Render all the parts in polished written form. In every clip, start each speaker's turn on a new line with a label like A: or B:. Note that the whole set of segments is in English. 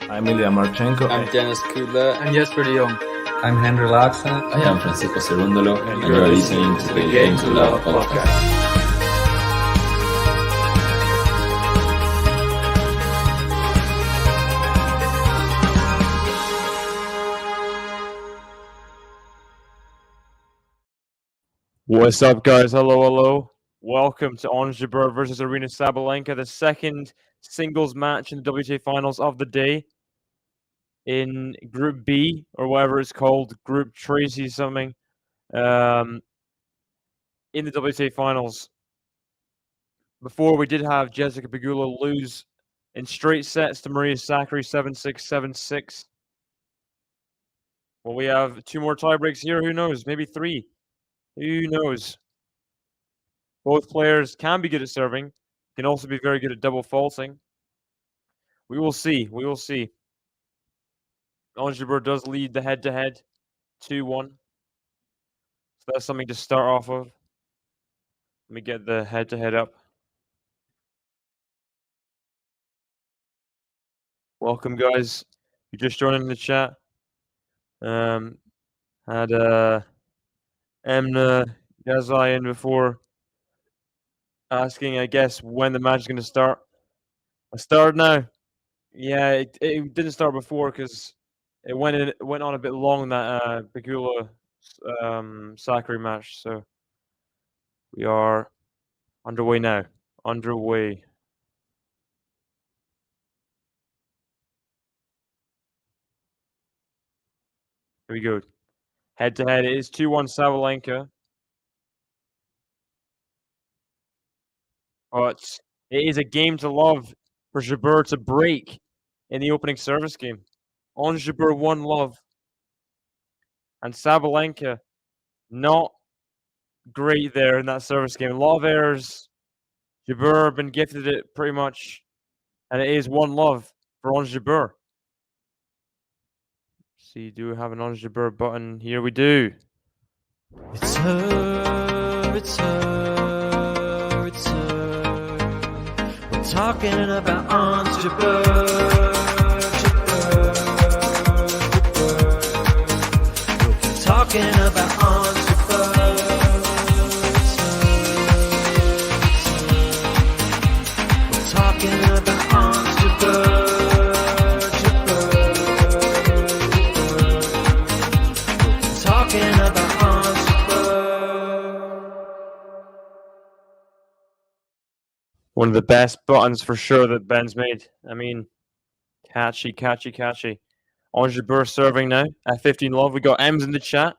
A: I'm Ilya Marchenko.
B: I'm Janis Kudla.
C: I'm Jesper de Jong.
D: I'm Henry Laaksen.
E: I am Francisco Cerundolo, and you are listening to the Game to Love podcast.
F: What's up, guys? Hello. Welcome to Ons JABEUR versus Aryna Sabalenka, the second singles match in the WTA Finals of the day in Group B, or whatever it's called, Group Tracy something, in the WTA Finals. Before, we did have Jessica Pegula lose in straight sets to Maria Sakkari, 7-6, 7-6. Well, we have two more tiebreaks here. Who knows? Maybe three. Who knows? Both players can be good at serving, can also be very good at double faulting. We will see. Ons JABEUR does lead the head-to-head 2-1. So that's something to start off of. Let me get the head-to-head up. Welcome, guys. You just joined in the chat. Had Emna Gazai in before, asking, I guess, when the match is going to start. I started now. Yeah, it didn't start before because it went on a bit long, that Pegula Sakkari match. So we are underway now. Here we go. Head to head, it is 2-1 Sabalenka. But it is a game to love for JABEUR to break in the opening service game. Ons JABEUR 1 love. And Sabalenka not great there in that service game. A lot of errors. JABEUR been gifted it pretty much. And it is 1 love for Ons JABEUR. See, do we have an Ons JABEUR button? Here we do.
G: It's her, it's her, it's her. We're talking about Ons JABEUR, We're talking about Ons JABEUR. We're talking about Ons JABEUR.
F: One of the best buttons for sure that Ben's made. I mean, catchy. Ons JABEUR serving now at 15 love. We got Ems in the chat.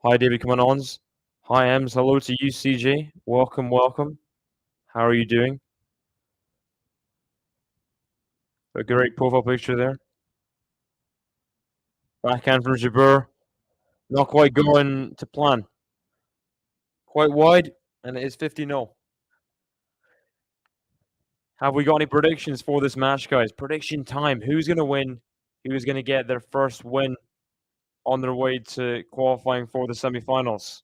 F: Hi, David, come on, Ons. Hi, Ems. Hello to you, CJ. Welcome. How are you doing? A great profile picture there. Backhand from JABEUR. Not quite going to plan. Quite wide, and it is 50-0. Have we got any predictions for this match, guys? Prediction time. Who's going to win? Who's going to get their first win on their way to qualifying for the semifinals?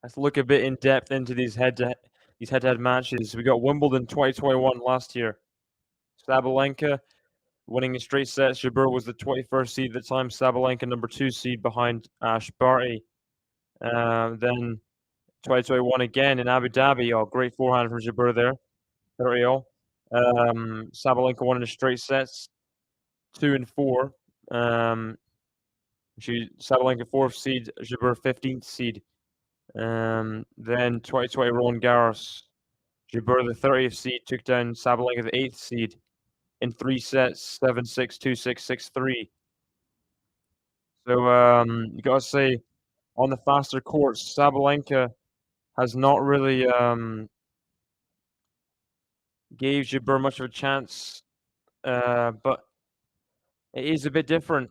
F: Let's look a bit in depth into these head-to-head matches. We got Wimbledon 2021 last year. Sabalenka winning in straight sets. JABEUR was the 21st seed at the time. Sabalenka number 2 seed behind Ash Barty. Then 2021 again in Abu Dhabi. Oh, great forehand from JABEUR there. 30-0. Sabalenka won in the straight sets, 2 and 4. Sabalenka 4th seed, JABEUR 15th seed. Then 2020 Roland Garros. JABEUR the 30th seed took down Sabalenka the 8th seed in 3 sets, 7-6, 2-6, 6-3. So you gotta say, on the faster courts, Sabalenka has not really gave JABEUR much of a chance, but it is a bit different.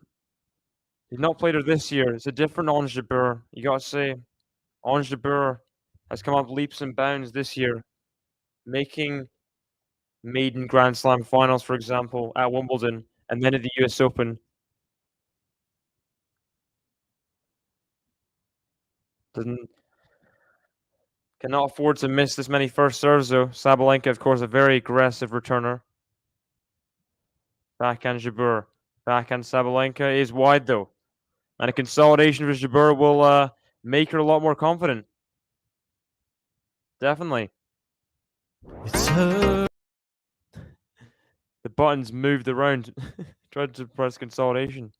F: He's not played her this year. It's a different Ons JABEUR. You gotta say, Ons JABEUR has come up leaps and bounds this year, making maiden Grand Slam finals, for example, at Wimbledon, and then at the US Open. Cannot afford to miss this many first serves, though. Sabalenka, of course, a very aggressive returner. Backhand Jabeur. Backhand Sabalenka is wide, though. And a consolidation for Jabeur will make her a lot more confident. Definitely.
G: It's her.
F: The buttons moved around. Tried to press consolidation.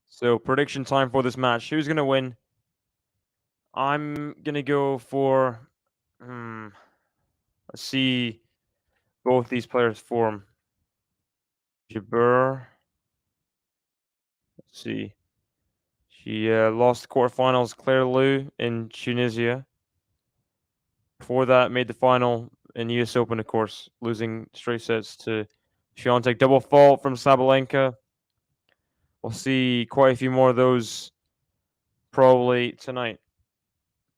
F: So, prediction time for this match. Who's going to win? I'm going to go for... let's see both these players' form. Jabeur. Let's see. She lost the quarterfinals Claire Liu in Tunisia. Before that, made the final in the US Open, of course, losing straight sets to Świątek. Double fault from Sabalenka. We'll see quite a few more of those probably tonight.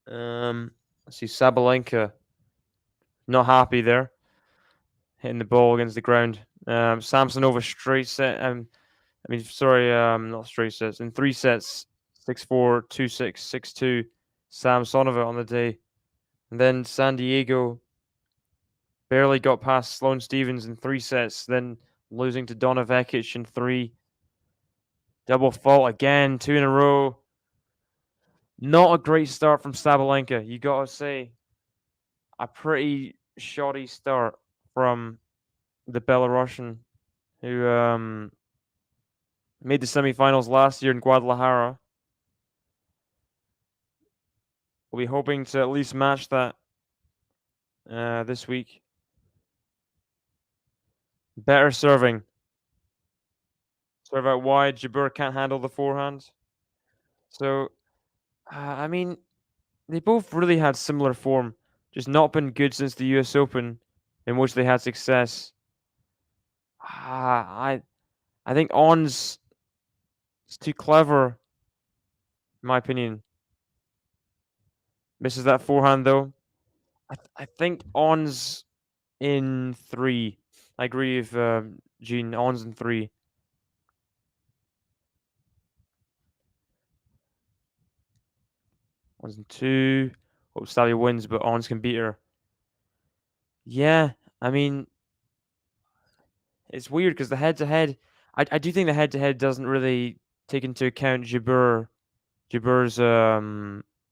F: Let's see, Sabalenka not happy there, hitting the ball against the ground. Samsonova straight set. Not straight sets. In 3 sets, 6-4, 2-6, 6-2. Samsonova on the day. And then San Diego barely got past Sloane Stephens in 3 sets, then losing to Donna Vekic in 3. Double fault again, 2 in a row. Not a great start from Sabalenka. You gotta say, a pretty shoddy start from the Belarusian, who made the semifinals last year in Guadalajara. We'll be hoping to at least match that this week. Better serving. Serve out wide. Jabeur can't handle the forehand. So, they both really had similar form. Just not been good since the US Open, in which they had success. I think Ons is too clever, in my opinion. Misses that forehand, though. I think Ons in 3. I agree with Gene. Ons in 3. Ons in 2. Hope Sally wins, but Ons can beat her. Yeah, it's weird because the head-to-head... I do think the head-to-head doesn't really take into account Jabeur's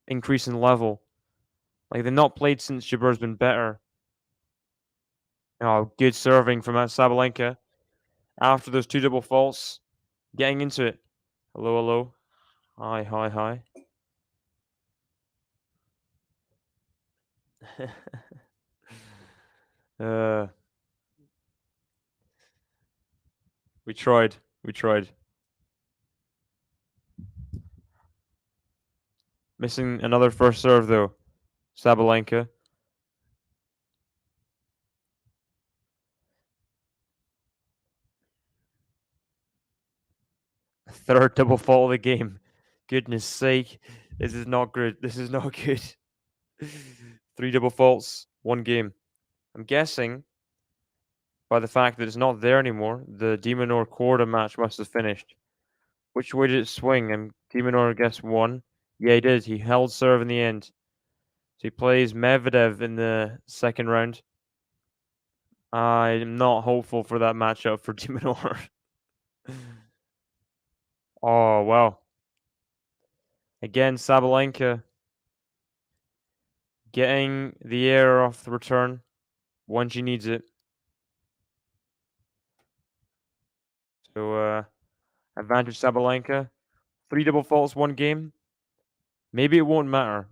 F: increase in level. Like, they've not played since Jabeur's been better. Oh, good serving from Sabalenka. After those 2 double faults, getting into it. Hello, hello. Hi, hi, hi. We tried. Missing another first serve, though. Sabalenka. Third double fault of the game. Goodness sake. This is not good. 3 double faults, 1 game. I'm guessing, by the fact that it's not there anymore, the de Minaur Korda match must have finished. Which way did it swing? And de Minaur, I guess, won. Yeah, he did. He held serve in the end. So he plays Medvedev in the second round. I'm not hopeful for that matchup for de Minaur. Oh, wow. Again, Sabalenka getting the air off the return when she needs it. So, advantage Sabalenka. 3 double faults, 1 game. Maybe it won't matter.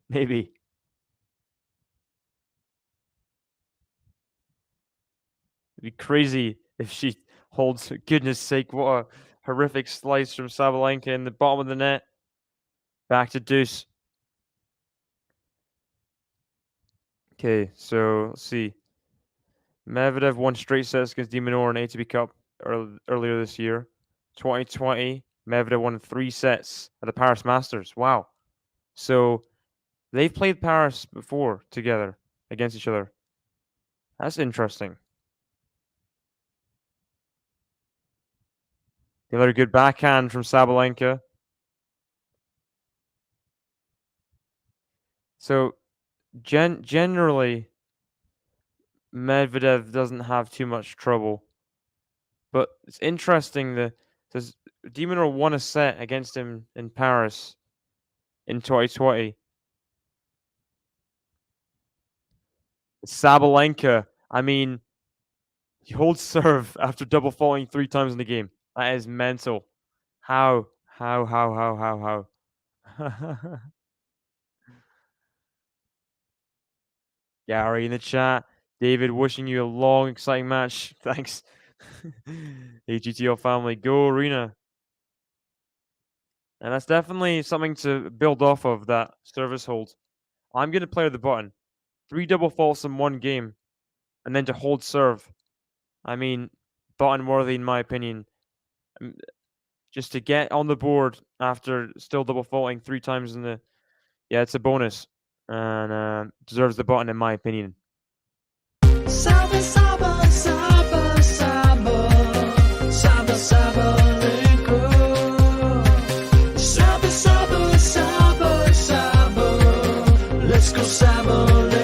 F: Maybe. It'd be crazy if she holds. Goodness sake, what a horrific slice from Sabalenka in the bottom of the net. Back to deuce. Okay, so let's see. Medvedev won straight sets against de Minaur in ATP Cup earlier this year. 2020, Medvedev won 3 sets at the Paris Masters. Wow. So they've played Paris before together against each other. That's interesting. Another good backhand from Sabalenka. So generally, Medvedev doesn't have too much trouble. But it's interesting that de Minaur won a set against him in Paris in 2020. Sabalenka, I mean, he holds serve after double faulting 3 times in the game. That is mental. How? Gary in the chat. David, wishing you a long, exciting match. Thanks. AGTO family, go Aryna. And that's definitely something to build off of, that service hold. I'm going to play the button. 3 double faults in 1 game. And then to hold serve. I mean, button worthy in my opinion. Just to get on the board after still double faulting 3 times in the... Yeah, it's a bonus. And deserves the button in my opinion.
G: Saba, saba, saba, saba, saba, Sabalenka. Saba, saba, saba, saba. Let's go, Sabalenka.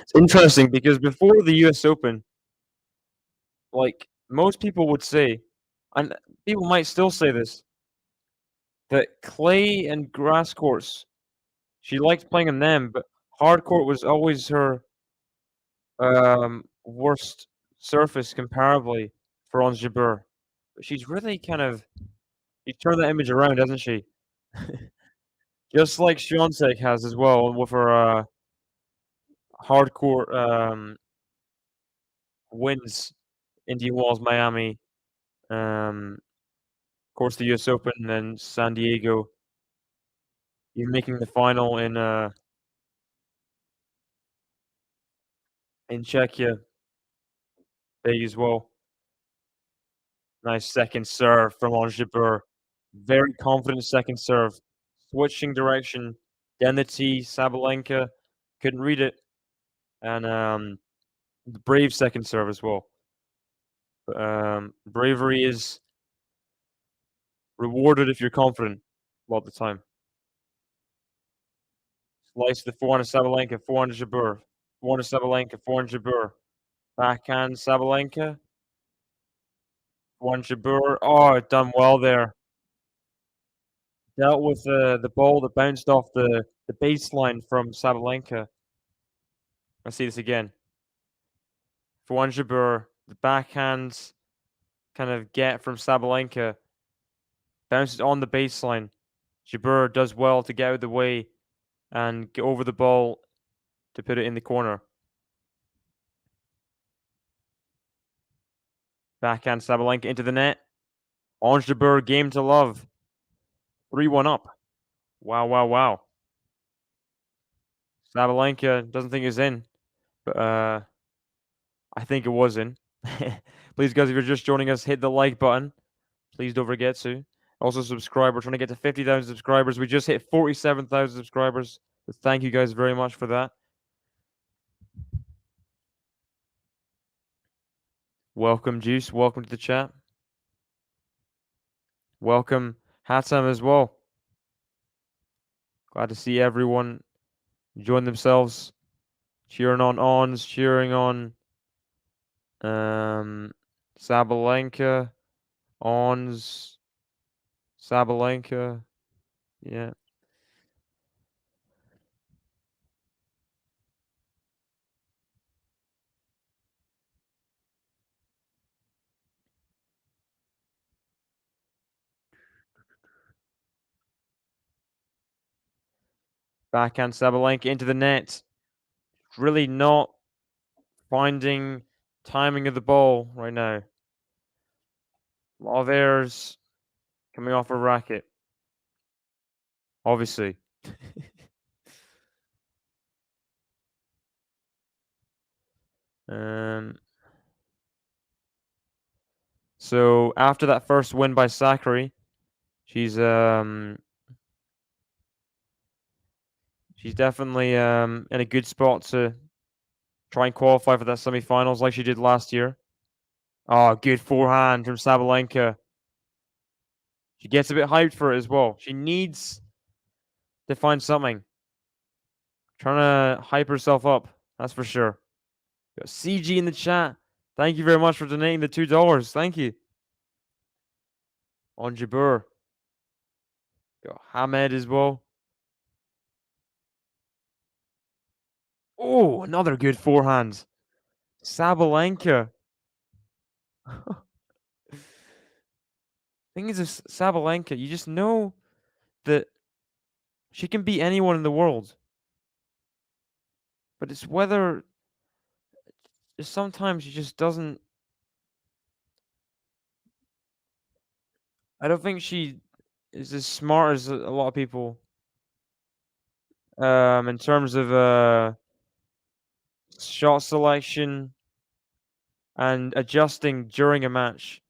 F: It's interesting because before the US Open, like most people would say, and people might still say this, that clay and grass courts, she liked playing on them, but hard court was always her worst surface comparably for Ons JABEUR. But she's really she turned that image around, hasn't she? Just like Świątek has as well with her hard court wins, Indian Wells, Miami, of course the US Open, and then San Diego. Even making the final in Czechia, big as well. Nice second serve from Ons JABEUR. Very confident second serve. Switching direction, down the tee, Sabalenka couldn't read it. And brave second serve as well. Bravery is rewarded if you're confident a lot of the time. Slice the forehand of Sabalenka, forehand of JABEUR. Forehand of Sabalenka, forehand of JABEUR. Backhand Sabalenka. Forehand JABEUR. Oh, done well there. Dealt with the ball that bounced off the baseline from Sabalenka. Let's see this again. Forehand JABEUR. The backhand kind of get from Sabalenka. Bounces on the baseline. JABEUR does well to get out of the way and get over the ball to put it in the corner. Backhand Sabalenka into the net. Ons JABEUR, game to love. 3-1 up. Wow. Sabalenka doesn't think it's in, but I think it was in. Please, guys, if you're just joining us, hit the like button. Please don't forget to. Also, subscribe. We're trying to get to 50,000 subscribers. We just hit 47,000 subscribers. So thank you guys very much for that. Welcome, Juice. Welcome to the chat. Welcome, Hatsam, as well. Glad to see everyone join themselves. Cheering on Ons, cheering on Sabalenka, Ons, Sabalenka. Yeah. Backhand Sabalenka into the net. Really not finding timing of the ball right now. A lot of errors coming off her racket. Obviously. So after that first win by Sakkari, she's definitely in a good spot to try and qualify for that semifinals like she did last year. Oh, good forehand from Sabalenka. She gets a bit hyped for it as well. She needs to find something. Trying to hype herself up, that's for sure. Got CG in the chat. Thank you very much for donating the $2. Thank you. Ons JABEUR. Got Hamed as well. Oh, another good forehand. Sabalenka. Thing is, Sabalenka, you just know that she can beat anyone in the world. But it's whether sometimes she just doesn't. I don't think she is as smart as a lot of people. In terms of shot selection and adjusting during a match.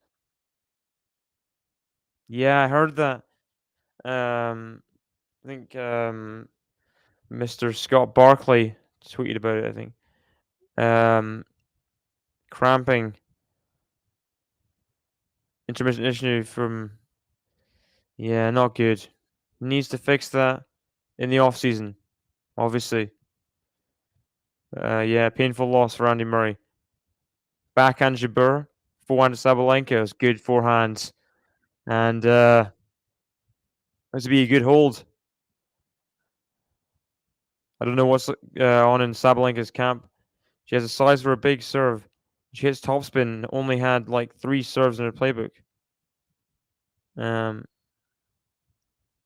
F: Yeah, I heard that. I think Mr. Scott Barkley tweeted about it, I think. Cramping. Intermittent issue from. Yeah, not good. Needs to fix that in the off season, obviously. Yeah, painful loss for Andy Murray. Backhand JABEUR, forehand Sabalenka is good forehands. And this would be a good hold. I don't know what's on in Sabalenka's camp. She has a size for a big serve. She hits topspin, only had like 3 serves in her playbook.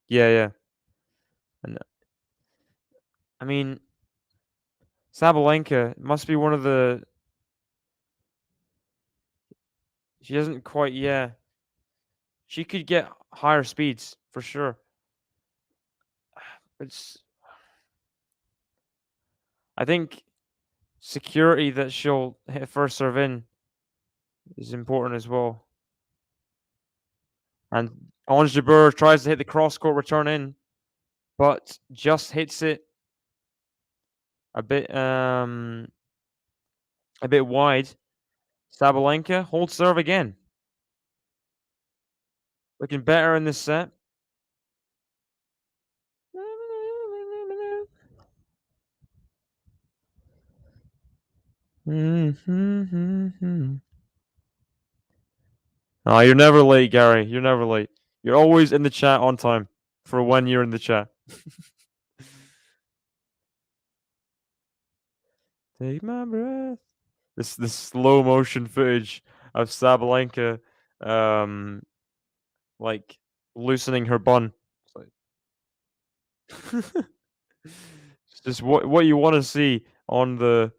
F: Yeah. And I mean, Sabalenka must be one of the. She doesn't quite. Yeah, she could get higher speeds for sure. It's. I think security that she'll hit first serve in is important as well. And Ons JABEUR tries to hit the cross court return in, but just hits it a bit wide. Sabalenka holds serve again. Looking better in this set. Oh, you're never late, Gary. You're never late. You're always in the chat on time for when you're in the chat. Take my breath. This slow motion footage of Sabalenka like loosening her bun. It's like it's just what you want to see on the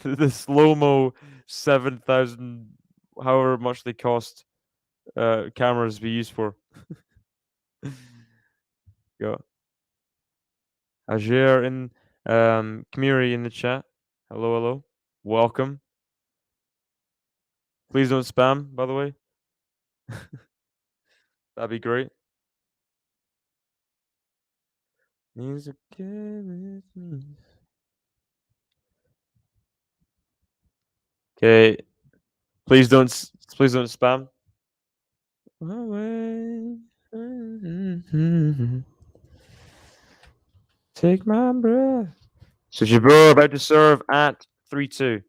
F: the slow-mo 7,000 however much they cost cameras be used for. Got Ajir in Kamiri in the chat. Hello. Welcome. Please don't spam, by the way. That'd be great. He's okay with me. Okay. Please don't spam. Take my breath. So JABEUR about to serve at 3-2.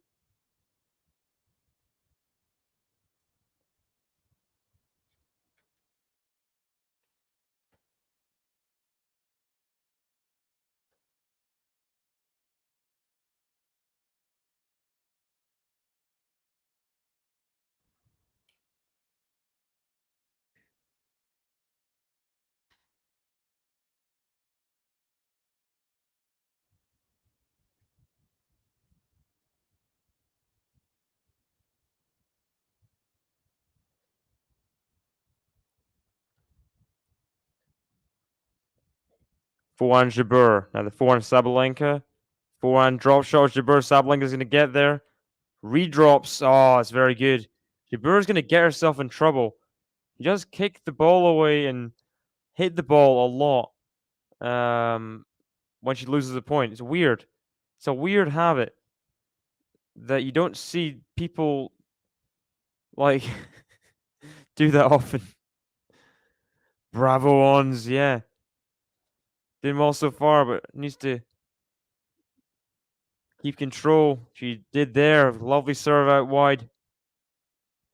F: Forehand Jabeur. Now the forehand Sabalenka. Forehand drop shot. Jabeur. Sabalenka's going to get there. Redrops. Oh, it's very good. Jabeur's going to get herself in trouble. She just kicked the ball away and hit the ball a lot when she loses a point. It's weird. It's a weird habit that you don't see people like do that often. Bravo, Ons. Yeah. Did well so far, but needs to keep control. She did there. Lovely serve out wide.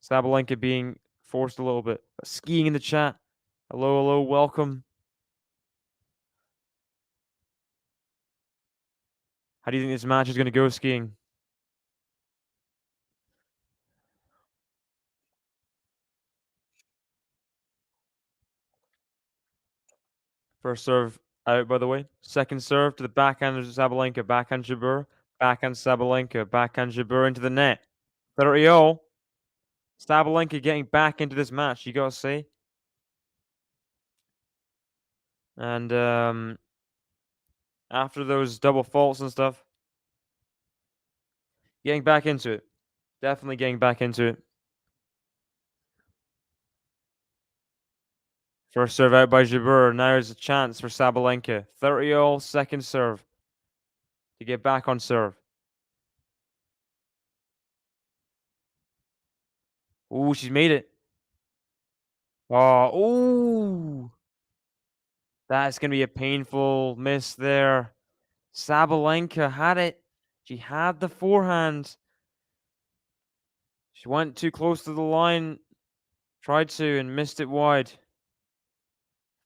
F: Sabalenka being forced a little bit. Skiing in the chat. Hello, hello, welcome. How do you think this match is going to go, skiing? First serve out, by the way. Second serve to the backhand of Sabalenka. Backhand Jabeur. Backhand Sabalenka. Backhand Jabeur into the net. 30-0. Sabalenka getting back into this match, you gotta say. And after those double faults and stuff, getting back into it. Definitely getting back into it. First serve out by Jabeur. Now there's a chance for Sabalenka. 30-0, second serve to get back on serve. Ooh, she's made it. Oh, ooh. That's going to be a painful miss there. Sabalenka had it. She had the forehand. She went too close to the line. Tried to and missed it wide.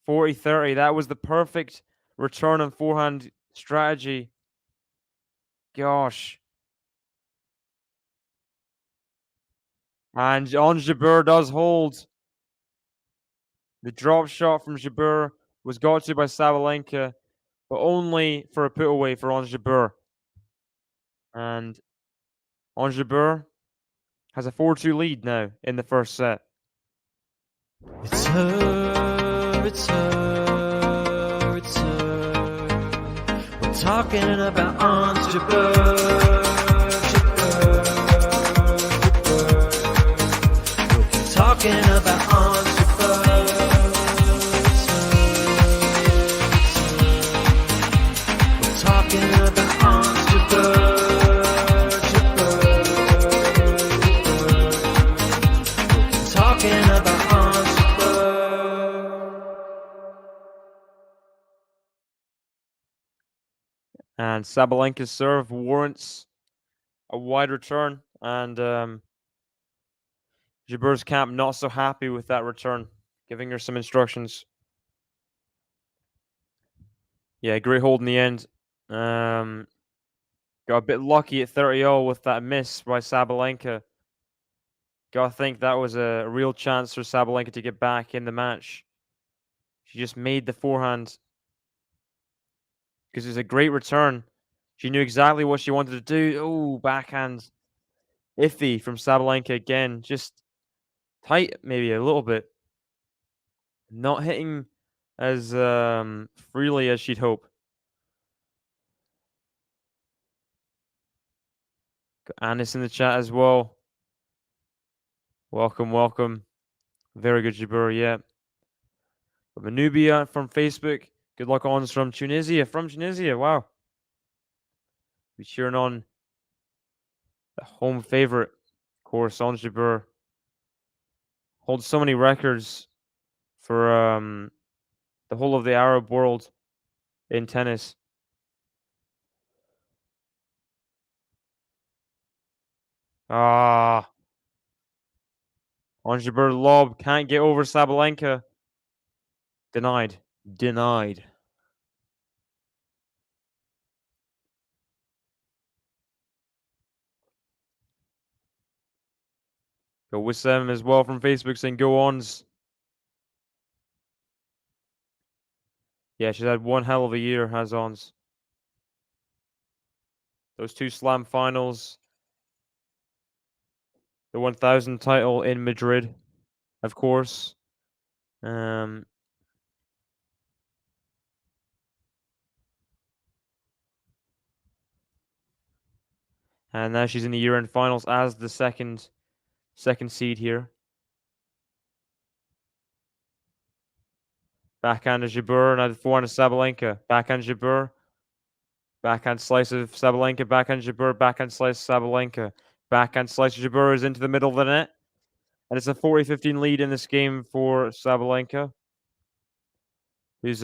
F: 40-30. That was the perfect return and forehand strategy. Gosh. And Ons JABEUR does hold. The drop shot from Jabeur was got to by Sabalenka, but only for a put away for Ons JABEUR. And Ons JABEUR has a 4-2 lead now in the first set.
G: It's her, it's her, it's her. We're talking about Ons JABEUR, JABEUR, JABEUR. We're talking about Ons JABEUR. We're talking about Ons JABEUR, JABEUR, JABEUR. We're talking about Ons JABEUR.
F: And Sabalenka's serve warrants a wide return. And Jabeur's camp not so happy with that return, giving her some instructions. Yeah, great hold in the end. Got a bit lucky at 30-0 with that miss by Sabalenka. Gotta think that was a real chance for Sabalenka to get back in the match. She just made the forehand because it was a great return. She knew exactly what she wanted to do. Oh, backhand. Iffy from Sabalenka again. Just tight, maybe a little bit. Not hitting as freely as she'd hope. Got Anis in the chat as well. Welcome, welcome. Very good, Jabeur, yeah. But Manubia from Facebook. Good luck, Ons from Tunisia. From Tunisia, wow. Be cheering on the home favorite, of course, Ons JABEUR. Holds so many records for the whole of the Arab world in tennis. Ah. Ons JABEUR lob. Can't get over Sabalenka. Denied. Denied. Go with them as well from Facebook saying go Ons. Yeah, she's had one hell of a year, has Ons. Those two slam finals. The 1000 title in Madrid, of course. And now she's in the year-end finals as the second seed here. Backhand of Jabeur, now the forehand of Sabalenka. Backhand Jabeur. Backhand slice of Sabalenka. Backhand Jabeur. Backhand slice Sabalenka. Backhand slice of Jabeur is into the middle of the net. And it's a 40-15 lead in this game for Sabalenka, who's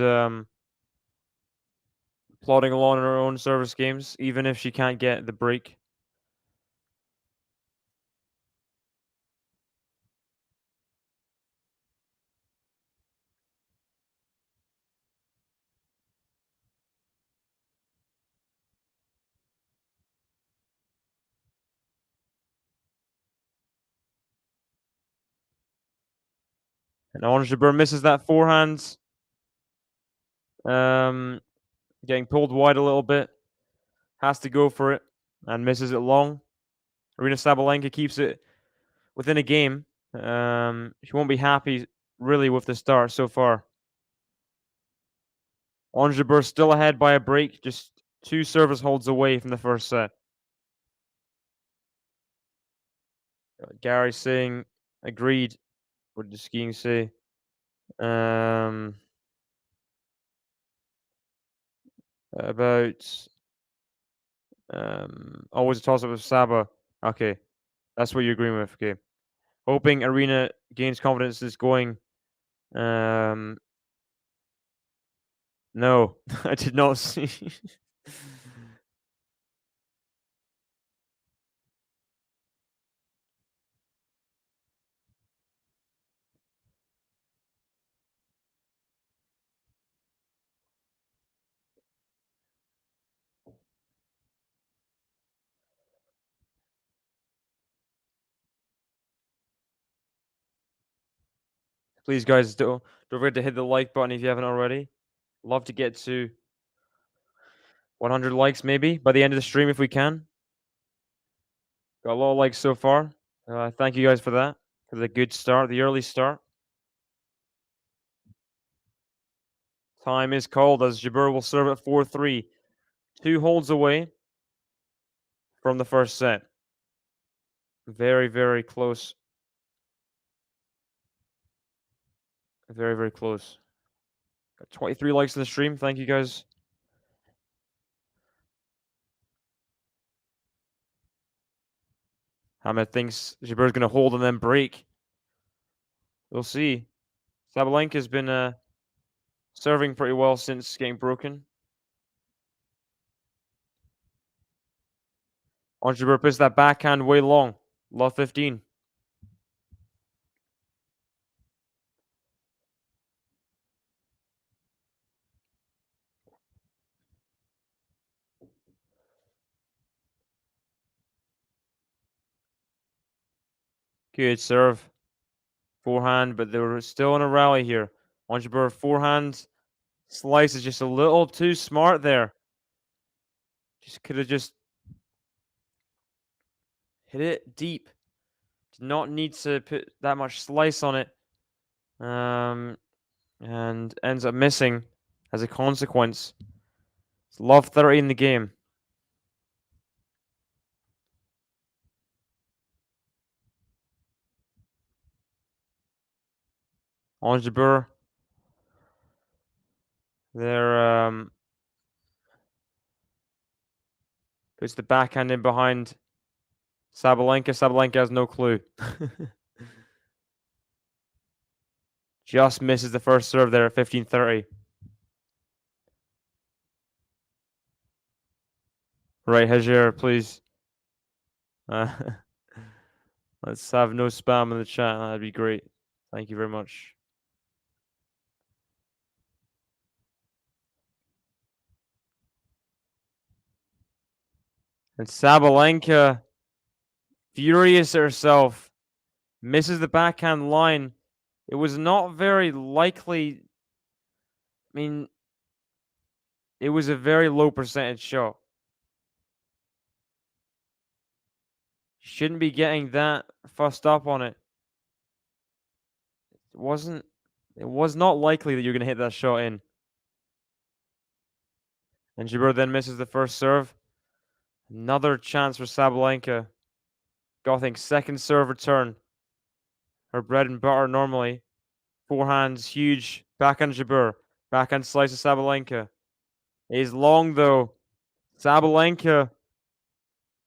F: plodding along in her own service games, even if she can't get the break. And Ons JABEUR misses that forehand. Getting pulled wide a little bit. Has to go for it and misses it long. Aryna Sabalenka keeps it within a game. She won't be happy really with the start so far. Ons JABEUR still ahead by a break, just 2 service holds away from the first set. Gary saying agreed. What did the skiing say? About always a toss up with Saba. Okay, that's what you're agreeing with. Okay, hoping Aryna gains confidence is going. No, I did not see. Please, guys, don't forget to hit the like button if you haven't already. Love to get to 100 likes maybe by the end of the stream if we can. Got a lot of likes so far. Thank you guys for that, for the good start, the early start. Time is called as Jabeur will serve at 4-3. 2 holds away from the first set. Very, very close. Very, very close. Got 23 likes in the stream. Thank you guys. Hamed thinks Jabeur's going to hold and then break. We'll see. Sabalenka's been serving pretty well since getting broken. Ons JABEUR puts that backhand way long. Love 15. Good serve. Forehand, but they were still in a rally here. Ons JABEUR forehand slice is just a little too smart there. Just could have just hit it deep. Did not need to put that much slice on it. And ends up missing as a consequence. It's love 30 in the game. Ons JABEUR. There puts the backhand in behind Sabalenka. Sabalenka has no clue. Just misses the first serve there at 15-30. Right, Hajer, please. Let's have no spam in the chat. That'd be great. Thank you very much. And Sabalenka, furious at herself, misses the backhand line. It was not very likely. I mean, it was a very low percentage shot. Shouldn't be getting that fussed up on it. It was not likely that you're going to hit that shot in. And Jabeur then misses the first serve. Another chance for Sabalenka. Got, I think, second serve return. Her bread and butter normally. Forehands, huge. Backhand Jabeur. Backhand slice of Sabalenka. Is long though. Sabalenka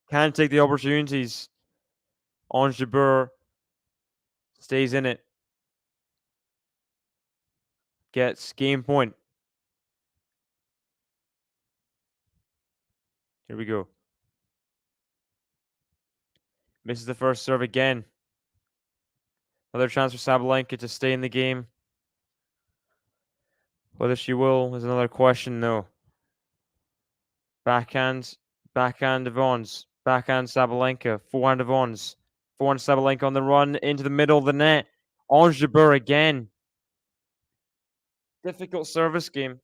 F: can't take the opportunities. Ons JABEUR stays in it. Gets game point. Here we go. Misses the first serve again. Another chance for Sabalenka to stay in the game. Whether she will is another question, though. Backhand of Ons. Backhand Sabalenka. Forehand of Ons. Forehand Sabalenka on the run into the middle of the net. Ons JABEUR again. Difficult service game.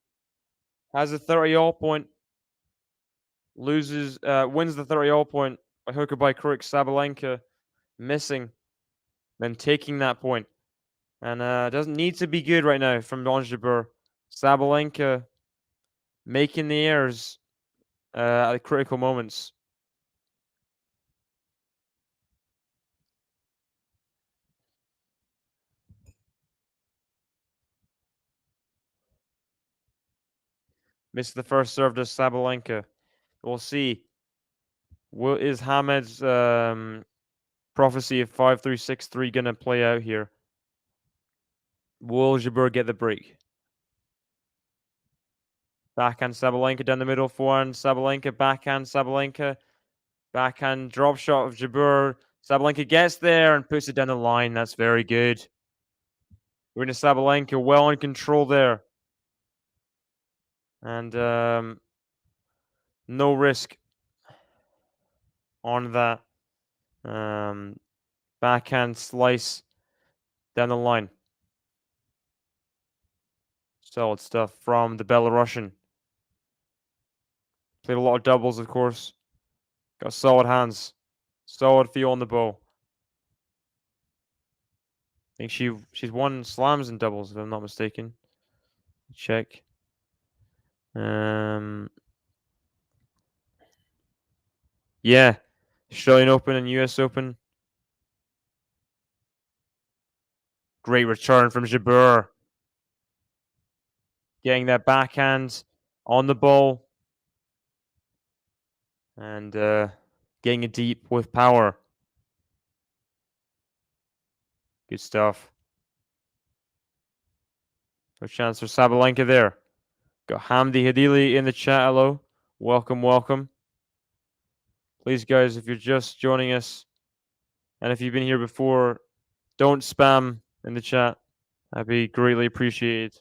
F: Has a 30-all point. Loses, wins the 30-all point by hook or by crook. Sabalenka missing, then taking that point. And doesn't need to be good right now from Ons JABEUR. Sabalenka making the errors at the critical moments. Missed the first serve to Sabalenka. We'll see. Is Hamed's prophecy of 5-3, 6-3 going to play out here? Will JABEUR get the break? Backhand Sabalenka down the middle. Forehand Sabalenka. Backhand Sabalenka. Backhand drop shot of JABEUR. Sabalenka gets there and puts it down the line. That's very good. Aryna Sabalenka well in control there. And no risk on that backhand slice down the line. Solid stuff from the Belarusian. Played a lot of doubles, of course. Got solid hands. Solid feel on the bow. I think she's won slams in doubles, if I'm not mistaken. Check. Yeah. Australian Open and US Open. Great return from JABEUR. Getting that backhand on the ball. And getting it deep with power. Good stuff. No chance for Sabalenka there. Got Hamdi Hadili in the chat. Hello. Welcome, welcome. Please, guys, if you're just joining us, and if you've been here before, don't spam in the chat. That'd be greatly appreciated.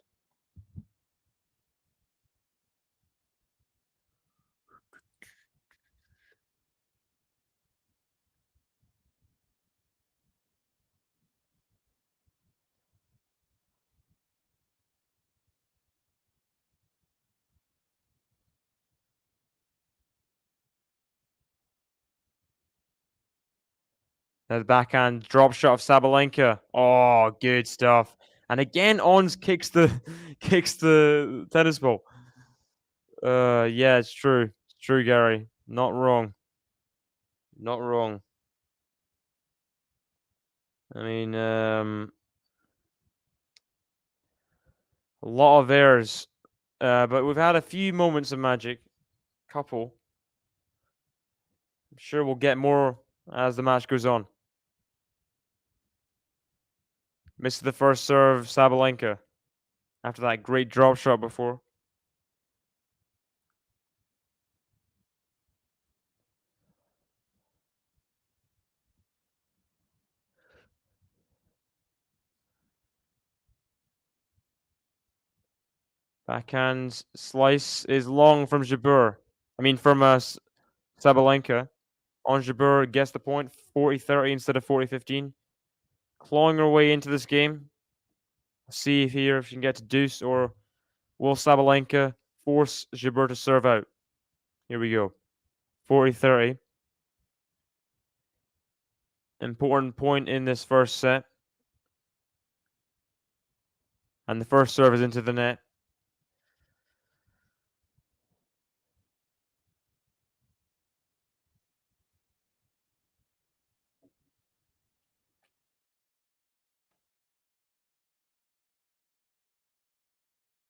F: That backhand drop shot of Sabalenka. Oh, good stuff. And again, Ons kicks the tennis ball. Yeah, it's true. It's true, Gary. Not wrong. Not wrong. I mean, a lot of errors. But we've had a few moments of magic. Couple. I'm sure we'll get more as the match goes on. Missed the first serve, Sabalenka. After that great drop shot before. Backhand slice is long from JABEUR. I mean, from Sabalenka. Ons JABEUR gets the point, 40-30 instead of 40-15. Clawing her way into this game. See if here if she can get to deuce, or will Sabalenka force JABEUR to serve out? Here we go. 40-30. Important point in this first set. And the first serve is into the net.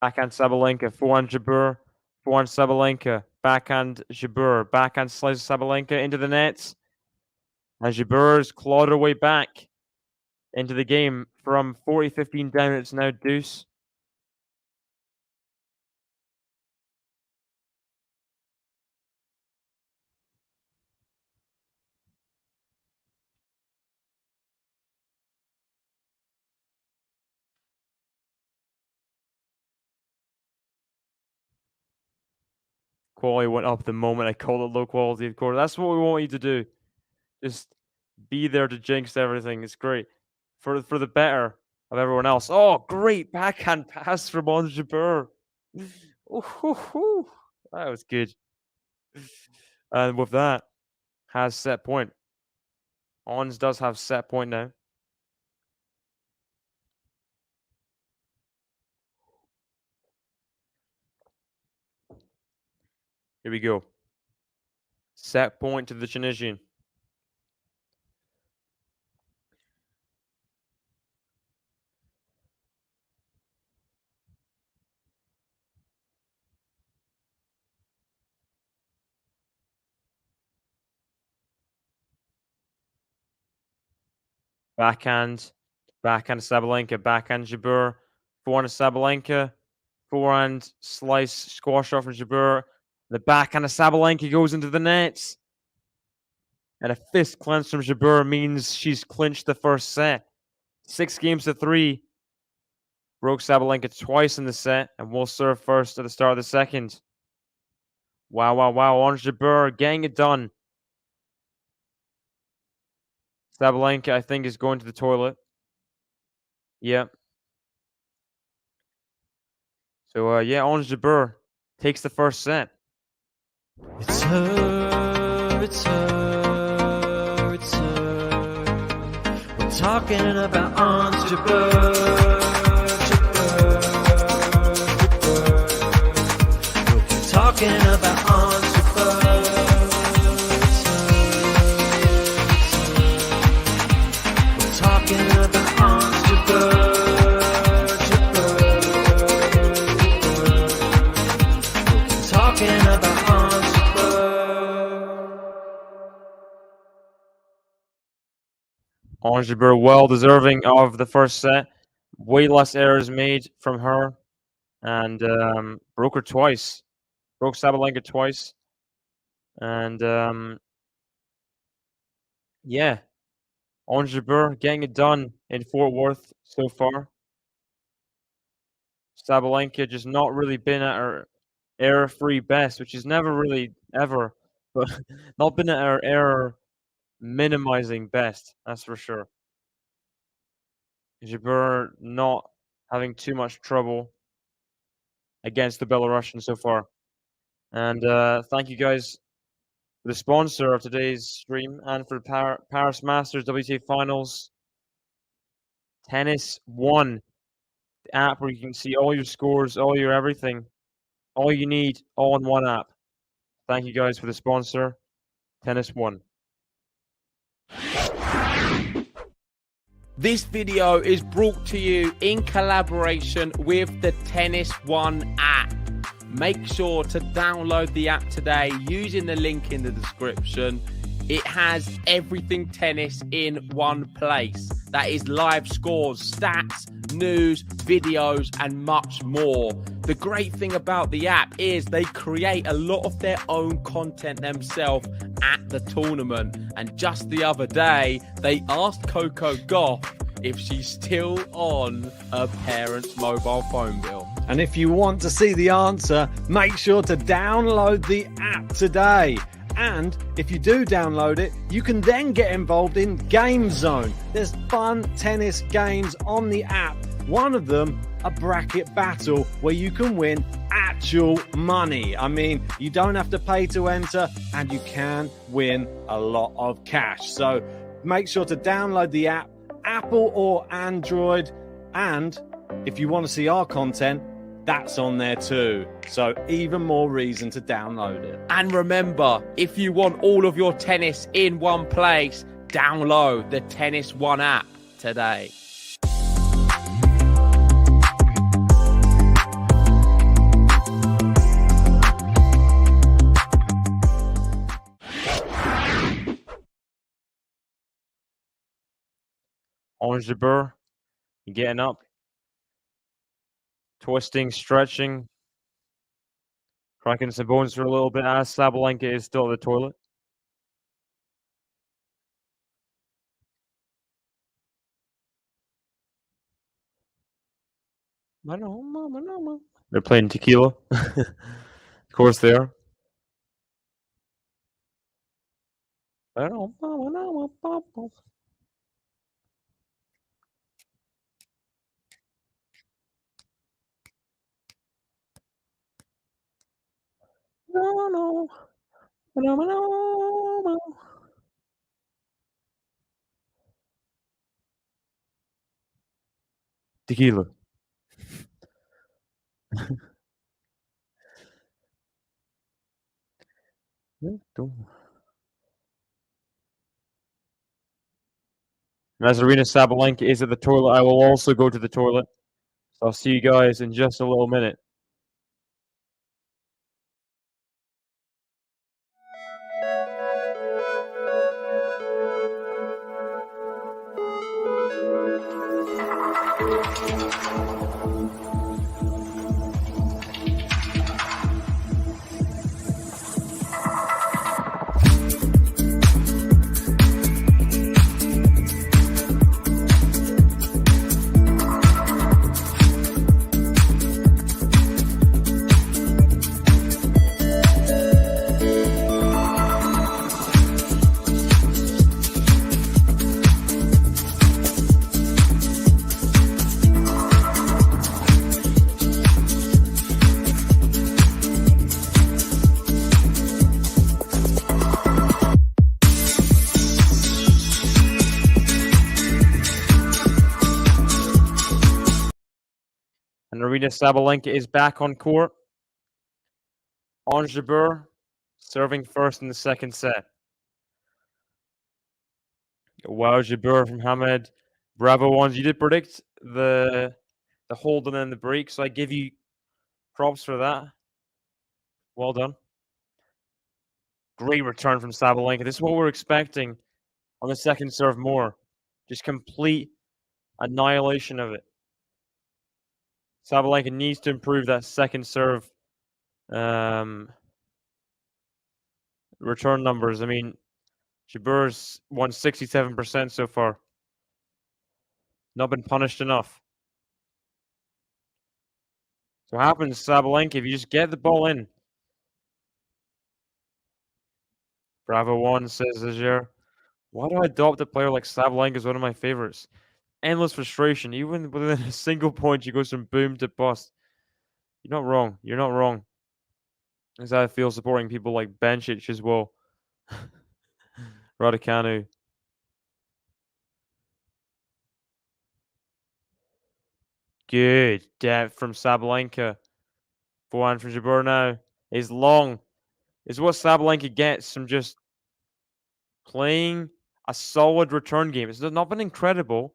F: Backhand Sabalenka, forehand Jabeur, forehand Sabalenka, backhand Jabeur, backhand slice Sabalenka into the nets. And Jabeur's clawed her way back into the game from 40-15 down. It's now deuce. Quality went up the moment I called it low quality, of course. That's what we want you to do. Just be there to jinx everything. It's great. For the better of everyone else. Oh, great backhand pass from Ons JABEUR. That was good. And with that, has set point. Ons does have set point now. Here we go. Set point to the Tunisian. Backhand Sabalenka, backhand JABEUR, forehand Sabalenka, forehand slice, squash off from JABEUR. The backhand of Sabalenka goes into the nets. And a fist clench from JABEUR means she's clinched the first set. 6-3. Broke Sabalenka twice in the set and will serve first at the start of the second. Wow. Ons JABEUR getting it done. Sabalenka, I think, is going to the toilet. Yep. So, yeah, Ons JABEUR takes the first set.
G: It's her, it's her, it's her. We're talking about Ons JABEUR, JABEUR, JABEUR. We're talking about Ons JABEUR. It's her, it's her. We're talking about Ons JABEUR.
F: Ons JABEUR well deserving of the first set. Way less errors made from her. And broke her twice. Broke Sabalenka twice. And yeah. Ons JABEUR getting it done in Fort Worth so far. Sabalenka just not really been at her error-free best, which is never really ever, but not been at her error minimizing best, that's for sure. JABEUR not having too much trouble against the Belarusian so far. And thank you guys for the sponsor of today's stream and for Paris Masters WTA Finals. Tennis One, the app where you can see all your scores, all your everything, all you need, all in one app. Thank you guys for the sponsor, Tennis One.
A: This video is brought to you in collaboration with the Tennis One app. Make sure to download the app today using the link in the description. It has everything tennis in one place. That is live scores, stats, news, videos, and much more. The great thing about the app is they create a lot of their own content themselves at the tournament. And just the other day, they asked Coco Gauff if she's still on her parents' mobile phone bill.
B: And if you want to see the answer, make sure to download the app today. And if you do download it, you can then get involved in Game Zone. There's fun tennis games on the app. One of them, a bracket battle where you can win actual money. I mean, you don't have to pay to enter and you can win a lot of cash. So make sure to download the app, Apple or Android. And if you want to see our content, that's on there too. So even more reason to download it.
A: And remember, if you want all of your tennis in one place, download the Tennis One app today.
F: Ons JABEUR, getting up, twisting, stretching, cracking some bones for a little bit as Sabalenka is still at the toilet. They're playing tequila. Of course they are. Tequila. And as Aryna Sabalenka is at the toilet, I will also go to the toilet. So I'll see you guys in just a little minute. And Aryna Sabalenka is back on court. Ons JABEUR serving first in the second set. Wow, JABEUR from Hamed. Bravo ones. You did predict the hold and then the break, so I give you props for that. Well done. Great return from Sabalenka. This is what we're expecting on the second serve more. Just complete annihilation of it. Sabalenka needs to improve that second serve return numbers. I mean, JABEUR's won 67% so far. Not been punished enough. So what happens, Sabalenka, if you just get the ball in. Bravo one, says Azure. Why do I adopt a player like Sabalenka as one of my favorites? Endless frustration. Even within a single point, she goes from boom to bust. You're not wrong. You're not wrong. As I feel supporting people like Bencic as well. Raducanu. Good depth from Sabalenka. Forehand from JABEUR now is long. Is what Sabalenka gets from just playing a solid return game. It's not been incredible.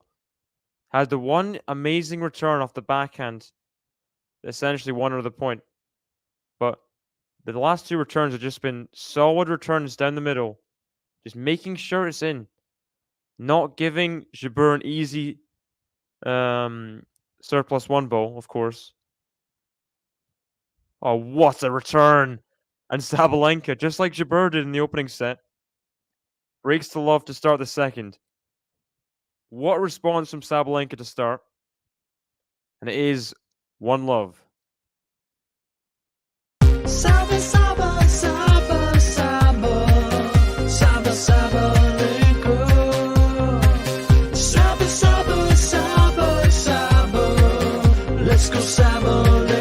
F: Has the one amazing return off the backhand. Essentially won her the point. But the last two returns have just been solid returns down the middle. Just making sure it's in. Not giving JABEUR an easy surplus one ball, of course. Oh, what a return! And Sabalenka, just like JABEUR did in the opening set, breaks to love to start the second. What a response from Sabalenka to start. And it is 1-love.
G: Saba, Saba, Saba, Saba, Saba, Sabalenka. Saba, Saba, Saba, Saba, let's go Sabalenka.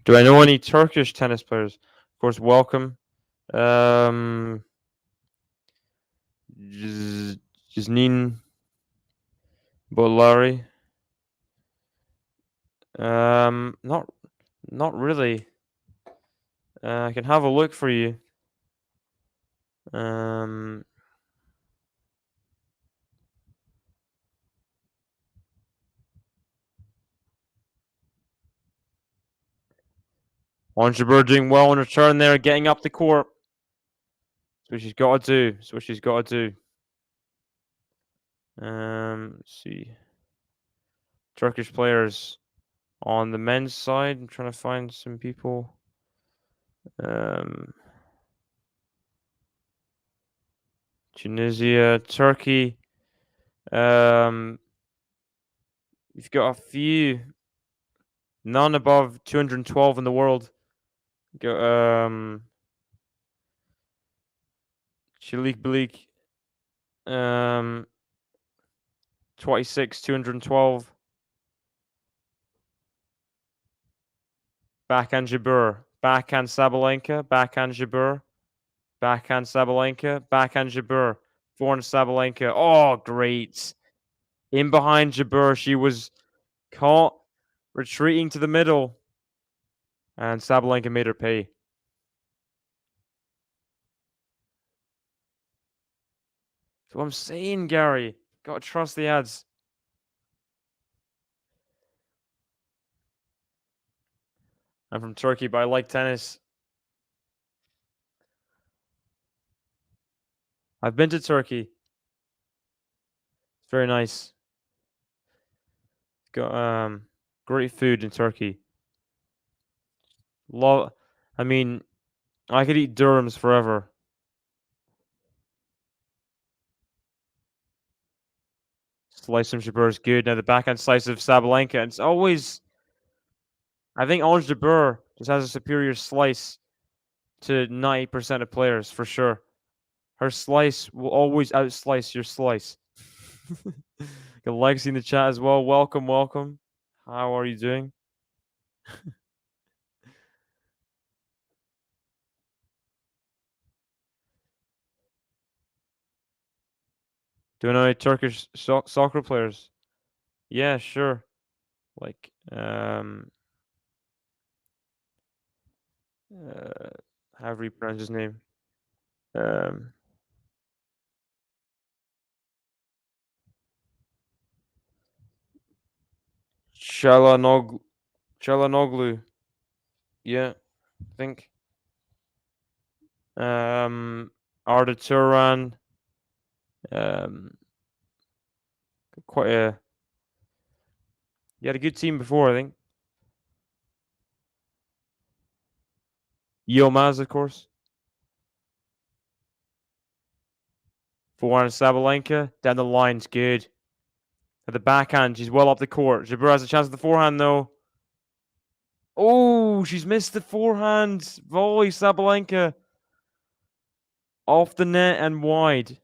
F: Do I know any Turkish tennis players? Of course, welcome. Jaznin Bolari. Not really. I can have a look for you. Ons JABEUR doing well in return there, getting up the court. That's what she's got to do. That's what she's got to do. Let's see. Turkish players on the men's side. I'm trying to find some people. Tunisia, Turkey. You've got a few. None above 212 in the world. Got Chalik Balik. 26, 212. Backhand Jabeur. Backhand Sabalenka. Backhand Jabeur. Backhand Sabalenka. Backhand Jabeur. Forehand Sabalenka. Oh, great. In behind Jabeur. She was caught retreating to the middle. And Sabalenka made her pay. That's what I'm saying, Gary. Gotta trust the ads. I'm from Turkey, but I like tennis. I've been to Turkey. It's very nice. Got great food in Turkey. I mean, I could eat dirhams forever. Slice from Jabeur is good. Now the backhand slice of Sabalenka. And it's always, I think Ons JABEUR just has a superior slice to 90% of players for sure. Her slice will always outslice your slice. Got Lexi in the chat as well. Welcome, welcome. How are you doing? Do you know any Turkish soccer players? Yeah, sure. Like, however you pronounce his name. Chalanoglu. Yeah, I think. Arda Turan. Quite a. You had a good team before, I think. Yilmaz, of course. Forehand Sabalenka. Down the line's good. At the backhand, she's well up the court. Jabeur has a chance at the forehand, though. Oh, she's missed the forehand volley. Sabalenka. Off the net and wide.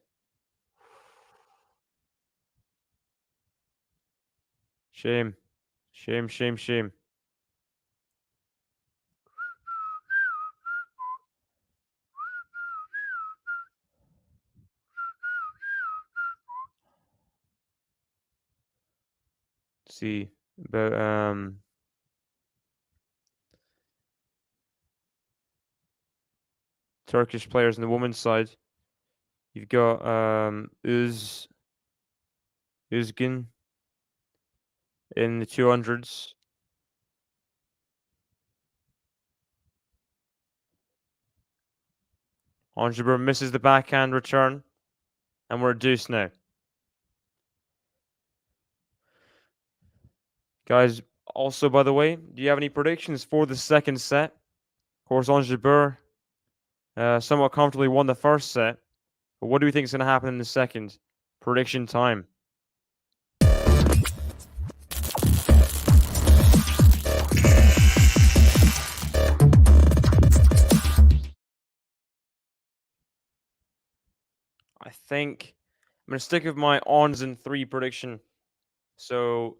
F: Shame. Shame, shame, shame. See about Turkish players on the women's side. You've got Özgün in the 200s. Ons JABEUR misses the backhand return, and we're deuce now. Guys, also, by the way, do you have any predictions for the second set? Of course, Ons JABEUR somewhat comfortably won the first set. But what do we think is going to happen in the second? Prediction time. I think I'm going to stick with my Ons in 3 prediction. So